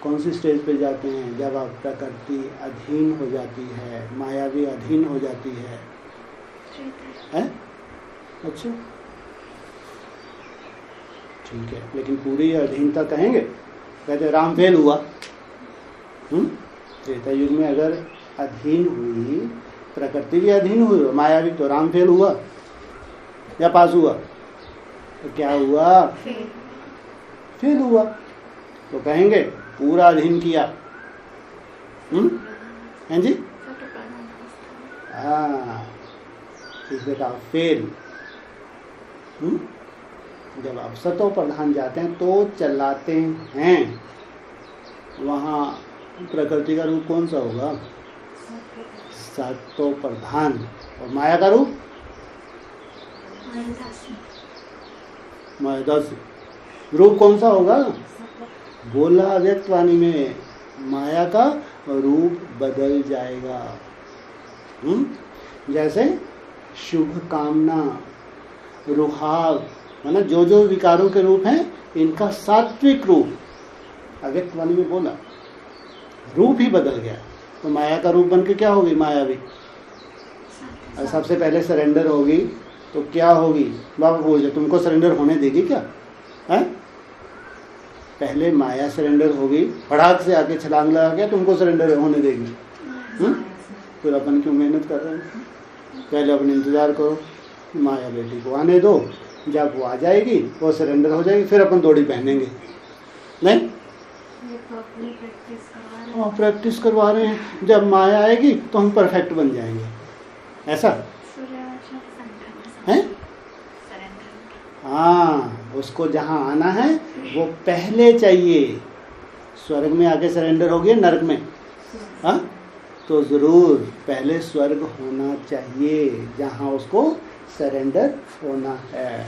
कौन सी स्टेज पे जाते हैं? जब आप प्रकृति अधीन हो जाती है, माया भी अधीन हो जाती है। अच्छा ठीक है, लेकिन पूरी अधीनता कहेंगे? कहते राम फेल हुआ। त्रेता युग में अगर अधीन हुई, प्रकृति भी अधीन हुई, माया भी, तो राम फेल हुआ या पास हुआ? तो क्या हुआ? फेल हुआ। तो कहेंगे पूरा अधीन किया। हैं जी? हाँ, बेटा फेल। जब आप सतो प्रधान जाते हैं तो चलाते हैं, वहाँ प्रकृति का रूप कौन सा होगा? सतो प्रधान। और माया का रूप माया 10। रूप कौन सा होगा? बोला अव्यक्त वाणी में माया का रूप बदल जाएगा। जैसे शुभ कामना, रुहाव, मतलब जो जो विकारों के रूप हैं इनका सात्विक रूप अव्यक्त वाणी में बोला, रूप ही बदल गया। तो माया का रूप बन के क्या होगी? मायावी। और सबसे पहले सरेंडर होगी तो क्या होगी? बाबा बोल, तुमको सरेंडर होने देगी क्या? है? पहले माया सरेंडर होगी, फड़ाक से आके छलांग लगा के तुमको सरेंडर होने देगी। फिर अपन क्यों मेहनत कर रहे हैं? पहले अपन इंतजार करो, माया बेटी को आने दो, जब वो आ जाएगी वो सरेंडर हो जाएगी, फिर अपन दौड़ी पहनेंगे। नहीं, प्रैक्टिस करवा रहे हैं, जब माया आएगी तो हम परफेक्ट बन जाएंगे। ऐसा है? हाँ, उसको जहाँ आना है वो पहले चाहिए। स्वर्ग में आके सरेंडर हो गया, नरक में हाँ तो जरूर पहले स्वर्ग होना चाहिए जहाँ उसको सरेंडर होना है।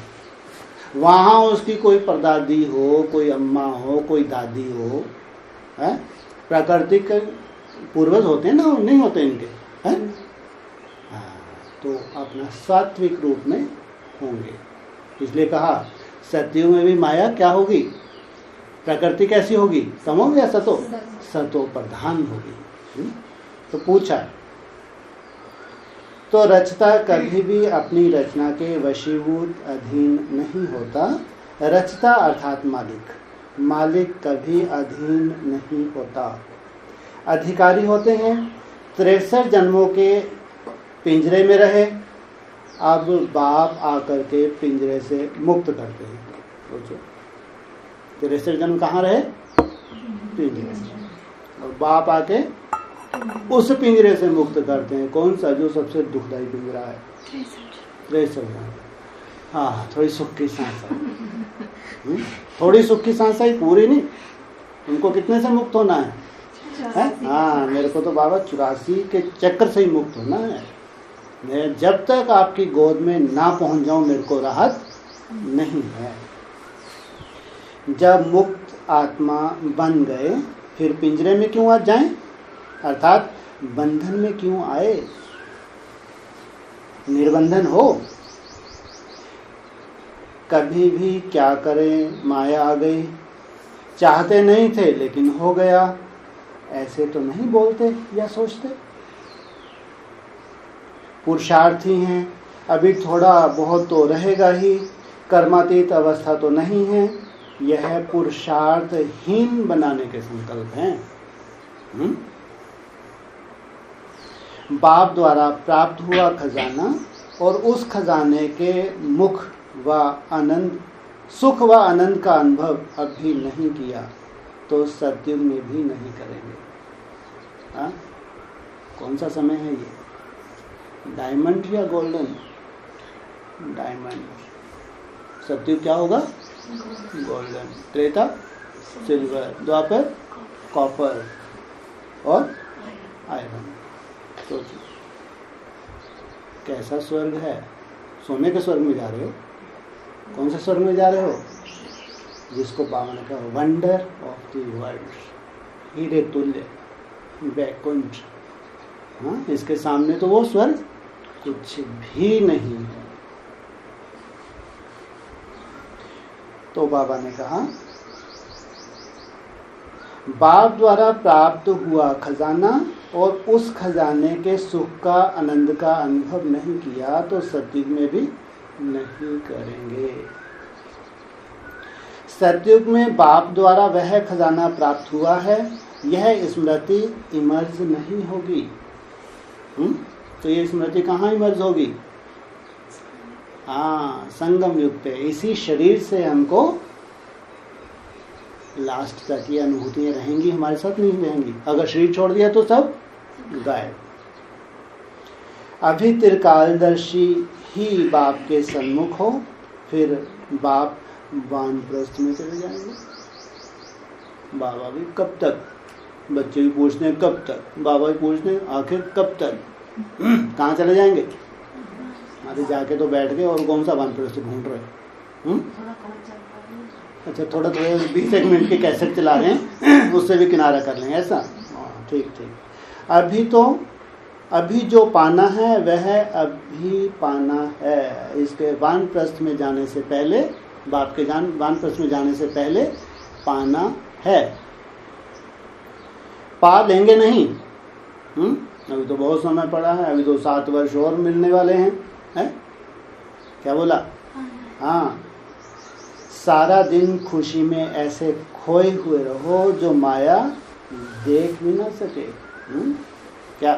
वहाँ उसकी कोई परदादी हो, कोई अम्मा हो, कोई दादी हो, है? प्राकृतिक पूर्वज होते हैं ना, नहीं होते इनके, है? तो अपना सात्विक रूप में होंगे। इसलिए कहा सतयुग में भी माया क्या होगी? प्रकृति कैसी होगी? तमो या सतो? सतो प्रधान होगी। तो पूछा, तो रचता कभी भी अपनी रचना के वशीभूत अधीन नहीं होता। रचता अर्थात मालिक, मालिक कभी अधीन नहीं होता। अधिकारी होते हैं। 63 जन्मों के पिंजरे में रहे, अब बाप आकर के पिंजरे से मुक्त करते हैं। सोचो, 63 जन्म कहाँ रहे? पिंजरे में। और बाप आके उस पिंजरे से मुक्त करते हैं। कौन सा? जो सबसे दुखदाई पिंजरा है, 63 जन्म। हाँ, थोड़ी सुख की सांस आई, थोड़ी सुख की सांस आई, पूरी नहीं। उनको कितने से मुक्त होना है? हाँ, मेरे को तो बाबा 84 के चक्कर से ही मुक्त होना है। मैं जब तक आपकी गोद में ना पहुंच जाऊं मेरे को राहत नहीं है। जब मुक्त आत्मा बन गए फिर पिंजरे में क्यों आ जाएं? अर्थात बंधन में क्यों आए? निर्बंधन हो। कभी भी क्या करें, माया आ गई, चाहते नहीं थे लेकिन हो गया, ऐसे तो नहीं बोलते या सोचते। पुरुषार्थी हैं, अभी थोड़ा बहुत तो रहेगा ही, कर्मातीत अवस्था तो नहीं है। यह पुरुषार्थहीन बनाने के संकल्प हैं। बाप द्वारा प्राप्त हुआ खजाना और उस खजाने के मुख व आनंद, सुख व आनंद का अनुभव अभी नहीं किया तो सतयुग में भी नहीं करेंगे। हाँ? कौन सा समय है ये? डायमंड या गोल्डन? डायमंड। सतयुग क्या होगा? गोल्डन। त्रेता सिल्वर, द्वापर कॉपर और आयरन। सोचिए कैसा स्वर्ग है। सोने के स्वर्ग में जा रहे हो? कौन से स्वर्ग में जा रहे हो? जिसको बाबा ने कहा वंडर ऑफ द वर्ल्ड, हीरे तुल्य वैकुंठ। हाँ, इसके सामने तो वो स्वर्ग कुछ भी नहीं है। तो बाबा ने कहा बाप द्वारा प्राप्त हुआ खजाना और उस खजाने के सुख का, आनंद का अनुभव नहीं किया तो सतयुग में भी नहीं करेंगे। सतयुग में बाप द्वारा वह खजाना प्राप्त हुआ है, यह स्मृति इमर्ज नहीं होगी। तो ये स्मृति कहाँ इमर्ज होगी? हाँ, संगम युग पे। इसी शरीर से हमको लास्ट तक ये अनुभूतियां रहेंगी, हमारे साथ नहीं रहेंगी। अगर शरीर छोड़ दिया तो सब गायब। अभी त्रिकालदर्शी ही बाप के सन्मुख हो, फिर बाप वानप्रस्थ में चले जाएंगे। बाबा भी कब तक? बच्चे भी पूछते हैं कब तक, बाबा भी पूछते हैं आखिर कब तक। कहाँ चले जाएंगे? अरे जाके तो बैठ गए और कौन सा वानप्रस्थ ढूंढ रहे थोड़ा कम चलता है। अच्छा, थोड़ा 20 मिनट की कैसेट चला रहे हैं, उससे भी किनारा कर लेंगे ऐसा। हाँ, ठीक ठीक। अभी जो पाना है वह अभी पाना है। इसके वानप्रस्थ में जाने से पहले, बाप के वानप्रस्थ में जाने से पहले पाना है, पा लेंगे नहीं। अभी तो बहुत समय पड़ा है, अभी तो 7 वर्ष और मिलने वाले हैं, है? क्या बोला? हाँ, सारा दिन खुशी में ऐसे खोए हुए रहो जो माया देख भी ना सके। क्या?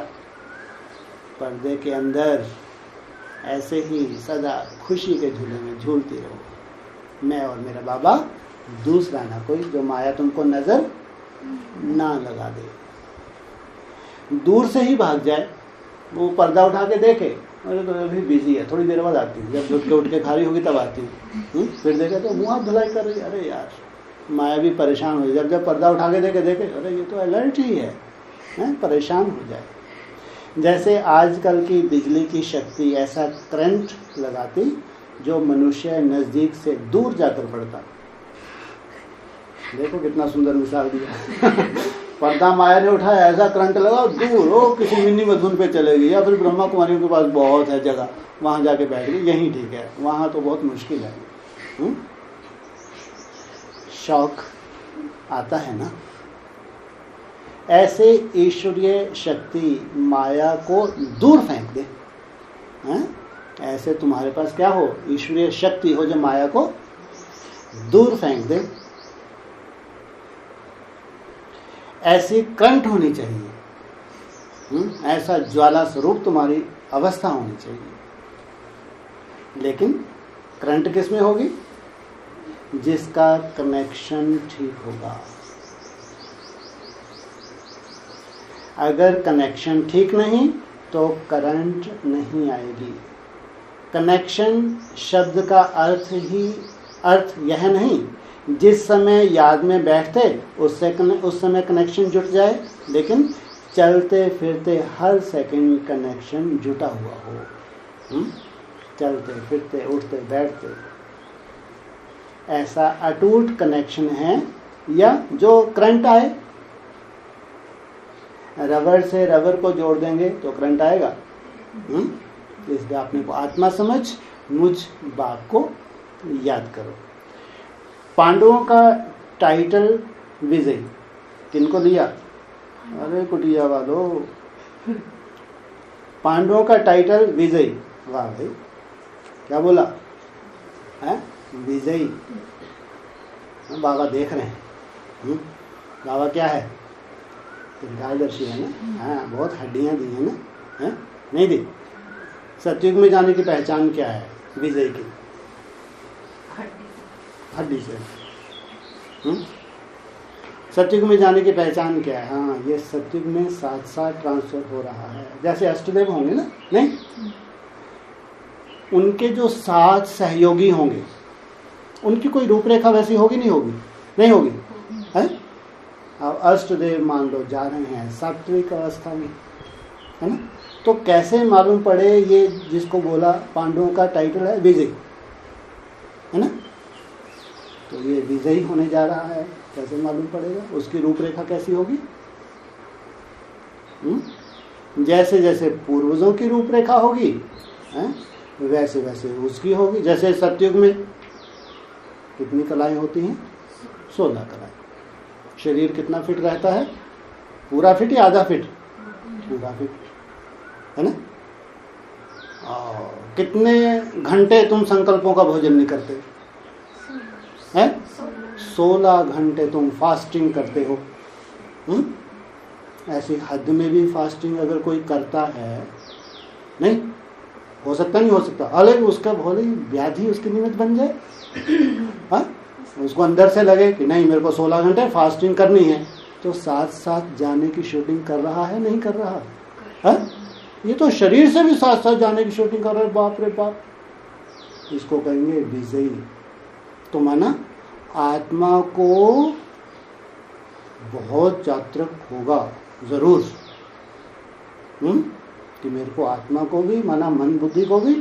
पर्दे के अंदर ऐसे ही सदा खुशी के झूले में झूलती रहो। मैं और मेरा बाबा, दूसरा ना कोई, जो माया तुमको नजर ना लगा दे। दूर से ही भाग जाए, वो पर्दा उठा के देखे, अरे तो अभी बिजी है, थोड़ी देर बाद आती हूँ, जब उठ के खाली होगी तब आती हूँ। फिर देखे तो मुँह हाथ धुलाई कर रही, अरे यार माया भी परेशान हो जाए। जब पर्दा उठा के देखे अरे ये तो अलर्ट ही है, परेशान हो जाए। जैसे आजकल की बिजली की शक्ति ऐसा करंट लगाती जो मनुष्य नजदीक से दूर जाकर पड़ता। देखो कितना सुंदर मिसाल दिया। पर्दा माया ने उठाया, ऐसा करंट लगा दूर, वो किसी मिनी मधुन पे चलेगी, या फिर ब्रह्मा कुमारियों के पास बहुत है जगह, वहां जाके बैठ गई, यही ठीक है, वहां तो बहुत मुश्किल है। शौक आता है ना। ऐसे ईश्वरीय शक्ति माया को दूर फेंक दे। ऐसे तुम्हारे पास क्या हो? ईश्वरीय शक्ति हो जो माया को दूर फेंक दे। ऐसी करंट होनी चाहिए, ऐसा ज्वाला स्वरूप तुम्हारी अवस्था होनी चाहिए। लेकिन करंट किस में होगी? जिसका कनेक्शन ठीक होगा। अगर कनेक्शन ठीक नहीं तो करंट नहीं आएगी। कनेक्शन शब्द का अर्थ यह नहीं जिस समय याद में बैठते उस समय कनेक्शन जुट जाए, लेकिन चलते फिरते हर सेकंड कनेक्शन जुटा हुआ हो। चलते फिरते उठते बैठते ऐसा अटूट कनेक्शन है। या जो करंट आए, रबर से रबर को जोड़ देंगे तो करंट आएगा। इसलिए आपने को आत्मा समझ, मुझ बाप को याद करो। पांडवों का टाइटल विजय किनको दिया? अरे कुटिया वालों, पांडवों का टाइटल विजय। वाह भाई, क्या बोला है? विजयी। बाबा देख रहे हैं। बाबा क्या है? दीर्घादर्शी है ना। हाँ, बहुत हड्डियां दी है ना, है? नहीं दी? सतयुग में जाने की पहचान क्या है विजय की? हड्डी से। सतयुग में जाने की पहचान क्या है? हाँ, ये सतयुग में साथ साथ ट्रांसफर हो रहा है। जैसे अष्टदेव होंगे ना, नहीं, उनके जो 7 सहयोगी होंगे, उनकी कोई रूपरेखा वैसी होगी नहीं होगी? नहीं होगी, है? अब अष्टदेव मान लो जा रहे हैं सात्विक अवस्था में, है ना, तो कैसे मालूम पड़े ये जिसको बोला पांडवों का टाइटल है विजय, है ना, तो ये विजयी होने जा रहा है, कैसे मालूम पड़ेगा? उसकी रूपरेखा कैसी होगी? जैसे जैसे पूर्वजों की रूपरेखा होगी, वैसे वैसे उसकी होगी। जैसे सतयुग में कितनी कलाएं होती हैं? 16 कलाएं। शरीर कितना फिट रहता है? पूरा फिट या आधा फिट? पूरा फिट, है ना। और कितने घंटे तुम संकल्पों का भोजन नहीं करते हैं? 16 घंटे तुम फास्टिंग करते हो। ऐसी हद में भी फास्टिंग अगर कोई करता है, नहीं हो सकता, नहीं हो सकता, हालांकि उसका भोले व्याधि उसके निमित्त बन जाए। हाँ, उसको अंदर से लगे कि नहीं मेरे को 16 घंटे फास्टिंग करनी है, तो साथ साथ जाने की शूटिंग कर रहा है, नहीं कर रहा है? ये तो शरीर से भी साथ साथ जाने की शूटिंग कर रहा है। बाप रे बाप, इसको कहेंगे विजयी। तो माना आत्मा को बहुत जागृत होगा जरूर, कि मेरे को आत्मा को भी, माना मन बुद्धि को भी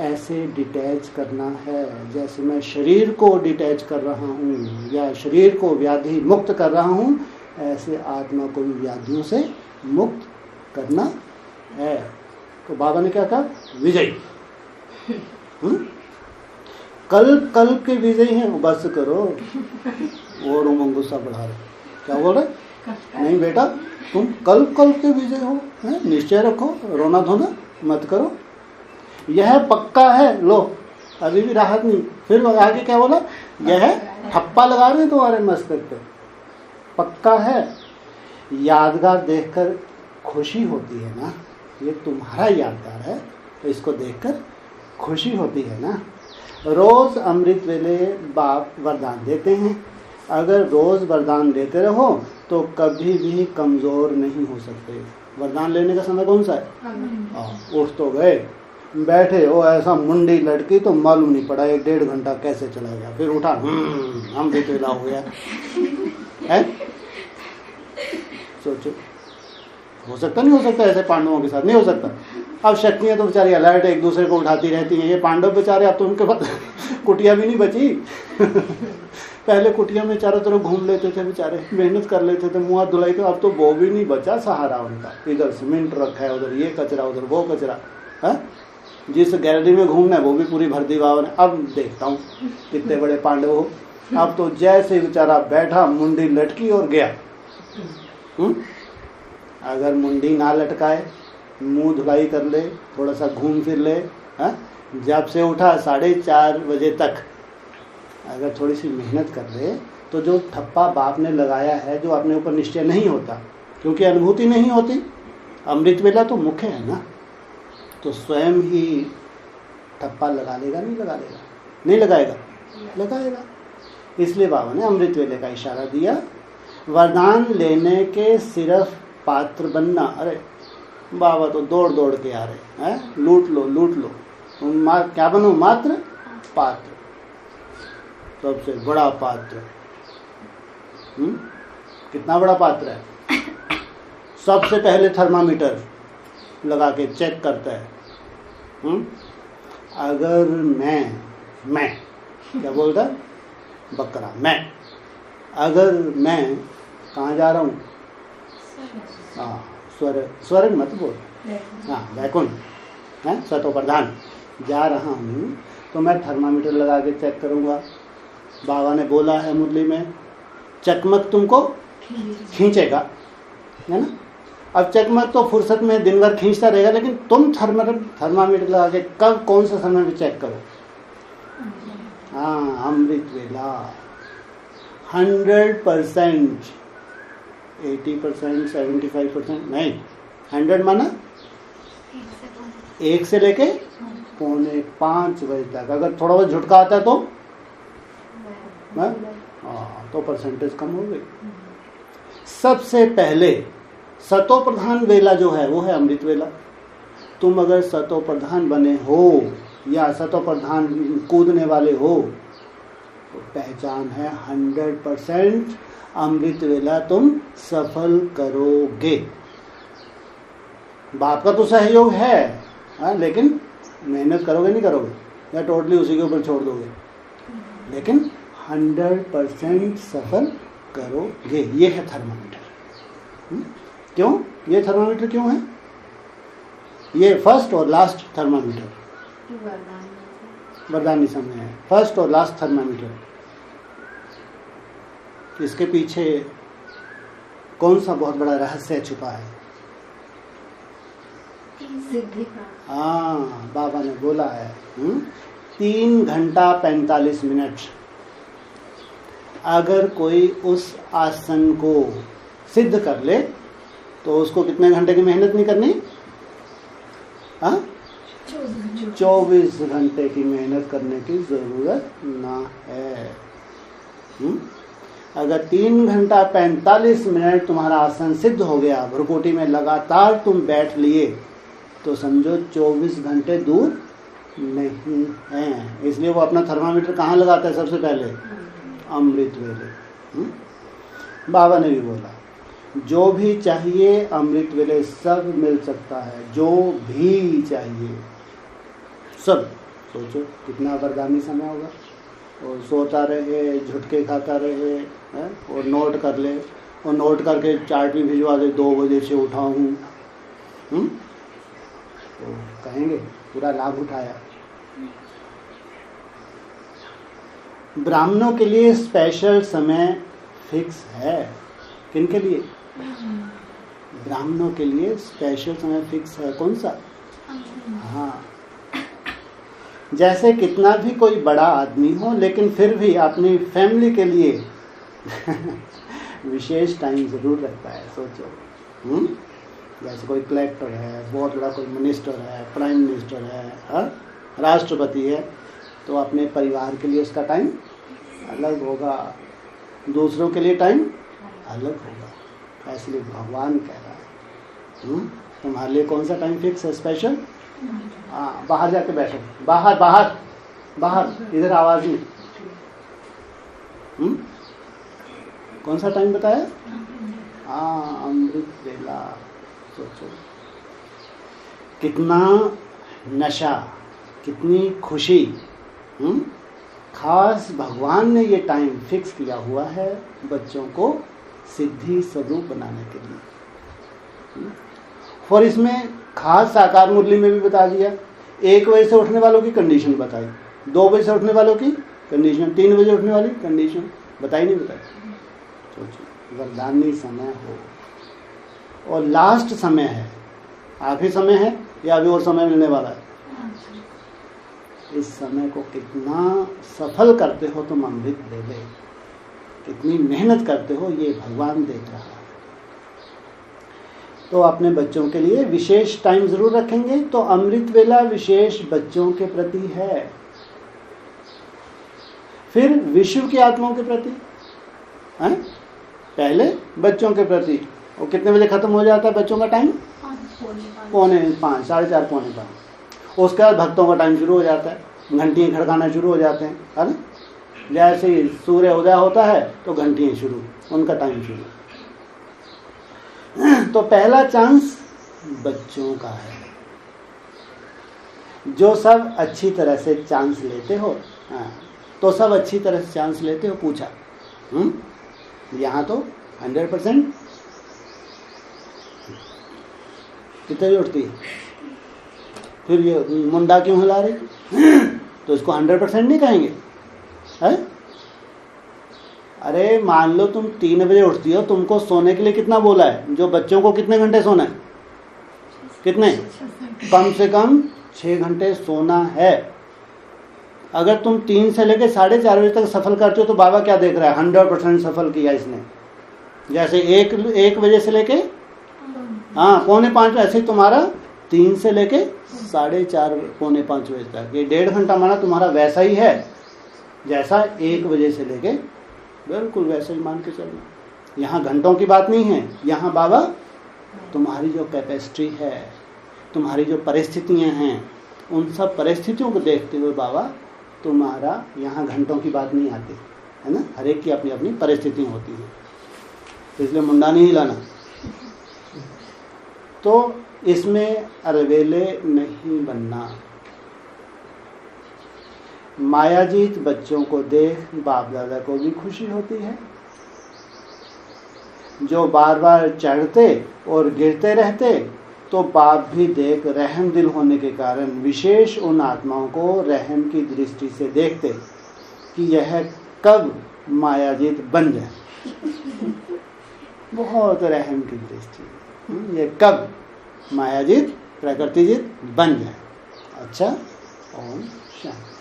ऐसे डिटैच करना है जैसे मैं शरीर को डिटैच कर रहा हूँ या शरीर को व्याधि मुक्त कर रहा हूँ, ऐसे आत्मा को भी व्याधियों से मुक्त करना है। तो बाबा ने क्या कहा? विजयी। कल्प कल्प के विजयी हैं। बस करो, और उमंग गुस्सा बढ़ा रहे। क्या बोल रहे? नहीं बेटा, तुम कल्प कल्प के विजय हो, है? निश्चय रखो, रोना धोना मत करो, यह पक्का है। लो अभी भी राहत नहीं। फिर आगे क्या बोला? यह ठप्पा लगा रहे तुम्हारे मस्तक पे, पक्का है। यादगार देखकर खुशी होती है ना, ये तुम्हारा यादगार है, तो इसको देखकर खुशी होती है ना। रोज अमृत वेले बाप वरदान देते हैं। अगर रोज वरदान देते रहो तो कभी भी कमजोर नहीं हो सकते। वरदान लेने का समय कौन सा है? उठ तो गए, बैठे हो ऐसा मुंडी लटकी तो मालूम नहीं पड़ा 1-1.5 घंटा कैसे चला गया। फिर उठा, अमृत वेला हो गया है। सोचो, हो सकता नहीं हो सकता? ऐसे पांडवों के साथ नहीं हो सकता। अब शक्तियां तो बेचारी अलर्ट एक दूसरे को उठाती रहती हैं। ये पांडव बेचारे, अब तो उनके पास कुटिया भी नहीं बची। पहले कुटिया में चारों तरफ घूम लेते थे बेचारे, मेहनत कर लेते थे, मुँह हाथ धुलाई के। अब तो वो भी नहीं बचा सहारा उनका। इधर सीमेंट रखा है, उधर ये कचरा, उधर वो कचरा है। जिस गैलरी में घूमना है वो भी पूरी भर दी बाबा ने। अब देखता हूँ कितने बड़े पांडव हो। अब तो जैसे बेचारा बैठा, मुंडी लटकी और गया। अगर मुंडी ना लटकाए, मुंह धुलाई कर ले, थोड़ा सा घूम फिर ले, है? जब से उठा 4:30 बजे तक अगर थोड़ी सी मेहनत कर ले तो जो ठप्पा बाप ने लगाया है, जो अपने ऊपर निश्चय नहीं होता, क्योंकि अनुभूति नहीं होती। अमृत वेला तो मुख्य है ना, तो स्वयं ही ठप्पा लगा लेगा? नहीं लगा लेगा? नहीं लगाएगा? लगाएगा। इसलिए बाबा ने अमृत वेले का इशारा दिया। वरदान लेने के सिर्फ पात्र बनना। अरे बाबा तो दौड़ दौड़ के आ रहे हैं, लूट लो लूट लो। तुम क्या बनो? मात्र पात्र, सबसे बड़ा पात्र। कितना बड़ा पात्र है? सबसे पहले थर्मामीटर लगा के चेक करता है। अगर मैं क्या बोलता? बकरा। मैं अगर मैं कहाँ जा रहा हूँ? हाँ, स्वर्ग मत बोल, हाँ वैकुंठ है, सतो प्रधान जा रहा हूँ, तो मैं थर्मामीटर लगा के चेक करूँगा। बाबा ने बोला है मुरली में, चकमक तुमको खींचेगा, है ना। अब चकमक तो फुर्सत में दिन भर खींचता रहेगा, लेकिन तुम थर्मामीटर लगा के कब कौन सा समय में चेक करो? हाँ, अमृत वेला 100%, 80%, 75% नहीं, 100 माना 1 से लेके 4:45 बजे तक। अगर थोड़ा बहुत झुटका आता है तो तो परसेंटेज कम हो गई। सबसे पहले सतो प्रधान वेला जो है वो है अमृत वेला। तुम अगर सतो प्रधान बने हो या सतो प्रधान कूदने वाले हो तो पहचान है 100% अमृत वेला तुम सफल करोगे। बाप का तो सहयोग है, लेकिन मेहनत करोगे नहीं करोगे, या टोटली उसी के ऊपर छोड़ दोगे, लेकिन 100% सफल करोगे। ये है थर्मामीटर। क्यों ये थर्मामीटर क्यों है? ये फर्स्ट और लास्ट थर्मामीटर वरदानी समय है, फर्स्ट और लास्ट थर्मामीटर। इसके पीछे कौन सा बहुत बड़ा रहस्य छुपा है? हाँ, बाबा ने बोला है 3 घंटा 45 मिनट। अगर कोई उस आसन को सिद्ध कर ले तो उसको कितने घंटे की मेहनत नहीं करनी? 24 घंटे की मेहनत करने की जरूरत ना है। अगर 3 घंटा 45 मिनट तुम्हारा आसन सिद्ध हो गया, भ्रुकुटी में लगातार तुम बैठ लिए, तो समझो 24 घंटे दूर नहीं है। इसलिए वो अपना थर्मामीटर कहाँ लगाता है? सबसे पहले अमृत वेले। बाबा ने भी बोला, जो भी चाहिए अमृत वेले सब मिल सकता है, जो भी चाहिए सब। सोचो कितना वरदानी समय होगा। और सोता रहे, झुटके खाता रहे, है? और नोट कर ले, और नोट करके चार्ट भी भिजवा दे 2 बजे से उठा हूँ, तो कहेंगे पूरा लाभ उठाया। ब्राह्मणों के लिए स्पेशल समय फिक्स है। किन के लिए? ब्राह्मणों के लिए स्पेशल समय फिक्स है। कौन सा? हाँ, जैसे कितना भी कोई बड़ा आदमी हो लेकिन फिर भी अपनी फैमिली के लिए विशेष टाइम जरूर रखता है। सोचो, जैसे कोई कलेक्टर है, बहुत बड़ा कोई मिनिस्टर है, प्राइम मिनिस्टर है, राष्ट्रपति है, तो अपने परिवार के लिए उसका टाइम अलग होगा, दूसरों के लिए टाइम अलग होगा। इसलिए भगवान कह रहा है तुम्हारे लिए कौन सा टाइम फिक्स है स्पेशल? हाँ, बाहर जाके बैठो, बाहर बाहर बाहर, इधर आवाज नहीं। कौन सा टाइम बताया? हाँ, अमृत वेला। सोचो कितना नशा, कितनी खुशी। खास भगवान ने ये टाइम फिक्स किया हुआ है बच्चों को सिद्धि स्वरूप बनाने के लिए। और इसमें खास साकार मुरली में भी बता दिया। 1 बजे से उठने वालों की कंडीशन बताई, 2 बजे से उठने वालों की कंडीशन, 3 बजे उठने वाली कंडीशन बताई, नहीं बताई? सोचो, वरदानी समय हो और लास्ट समय है, आखिरी समय है या अभी और समय मिलने वाला है? इस समय को कितना सफल करते हो तुम अमृत वेले, कितनी मेहनत करते हो, ये भगवान देख रहा है। तो अपने बच्चों के लिए विशेष टाइम जरूर रखेंगे। तो अमृत वेला विशेष बच्चों के प्रति है। फिर विश्व की आत्माओं के प्रति है। पहले बच्चों के प्रति, और कितने बजे खत्म हो जाता है बच्चों का टाइम? 4:45, 4:30, 4:45। उसके बाद भक्तों का टाइम शुरू हो जाता है, घंटियां खड़काना शुरू हो जाते हैं, है ना? जैसे ही सूर्य उदय होता है तो घंटियां शुरू, उनका टाइम शुरू। तो पहला चांस बच्चों का है। जो सब अच्छी तरह से चांस लेते हो, हाँ, तो सब अच्छी तरह से चांस लेते हो? पूछा। यहाँ तो 100%। कितने उठती है? फिर ये मुंडा क्यों हिला रही? तो इसको 100% नहीं कहेंगे, है? अरे मान लो तुम 3 बजे उठती हो, तुमको सोने के लिए कितना बोला है? जो बच्चों को कितने घंटे सोना है? कितने? कम से कम 6 घंटे सोना है। अगर तुम 3 से लेकर 4:30 बजे तक सफल करते हो तो बाबा क्या देख रहा है? 100% सफल किया इसने। जैसे 1 बजे से लेके 4:45, ऐसे तुम्हारा 3 से लेके 4:30, 4:45 बजे तक, ये 1.5 घंटा माना तुम्हारा वैसा ही है जैसा 1 बजे से लेके, बिल्कुल वैसे ही मान के चलना। यहाँ घंटों की बात नहीं है, यहाँ बाबा तुम्हारी जो कैपेसिटी है, तुम्हारी जो परिस्थितियाँ हैं, उन सब परिस्थितियों को देखते हुए बाबा तुम्हारा यहाँ घंटों की बात नहीं आती है ना। हर एक की अपनी अपनी परिस्थितियाँ होती हैं, तो इसलिए मुंडा नहीं हिलाना। तो इसमें अलवेले नहीं बनना। मायाजीत बच्चों को देख बाप दादा को भी खुशी होती है। जो बार बार चढ़ते और गिरते रहते तो बाप भी देख रहम दिल होने के कारण विशेष उन आत्माओं को रहम की दृष्टि से देखते कि यह कब मायाजीत बन जाए। बहुत रहम की दृष्टि, ये कब मायाजीत प्रकृतिजीत बन जाए। अच्छा, ओम शांति।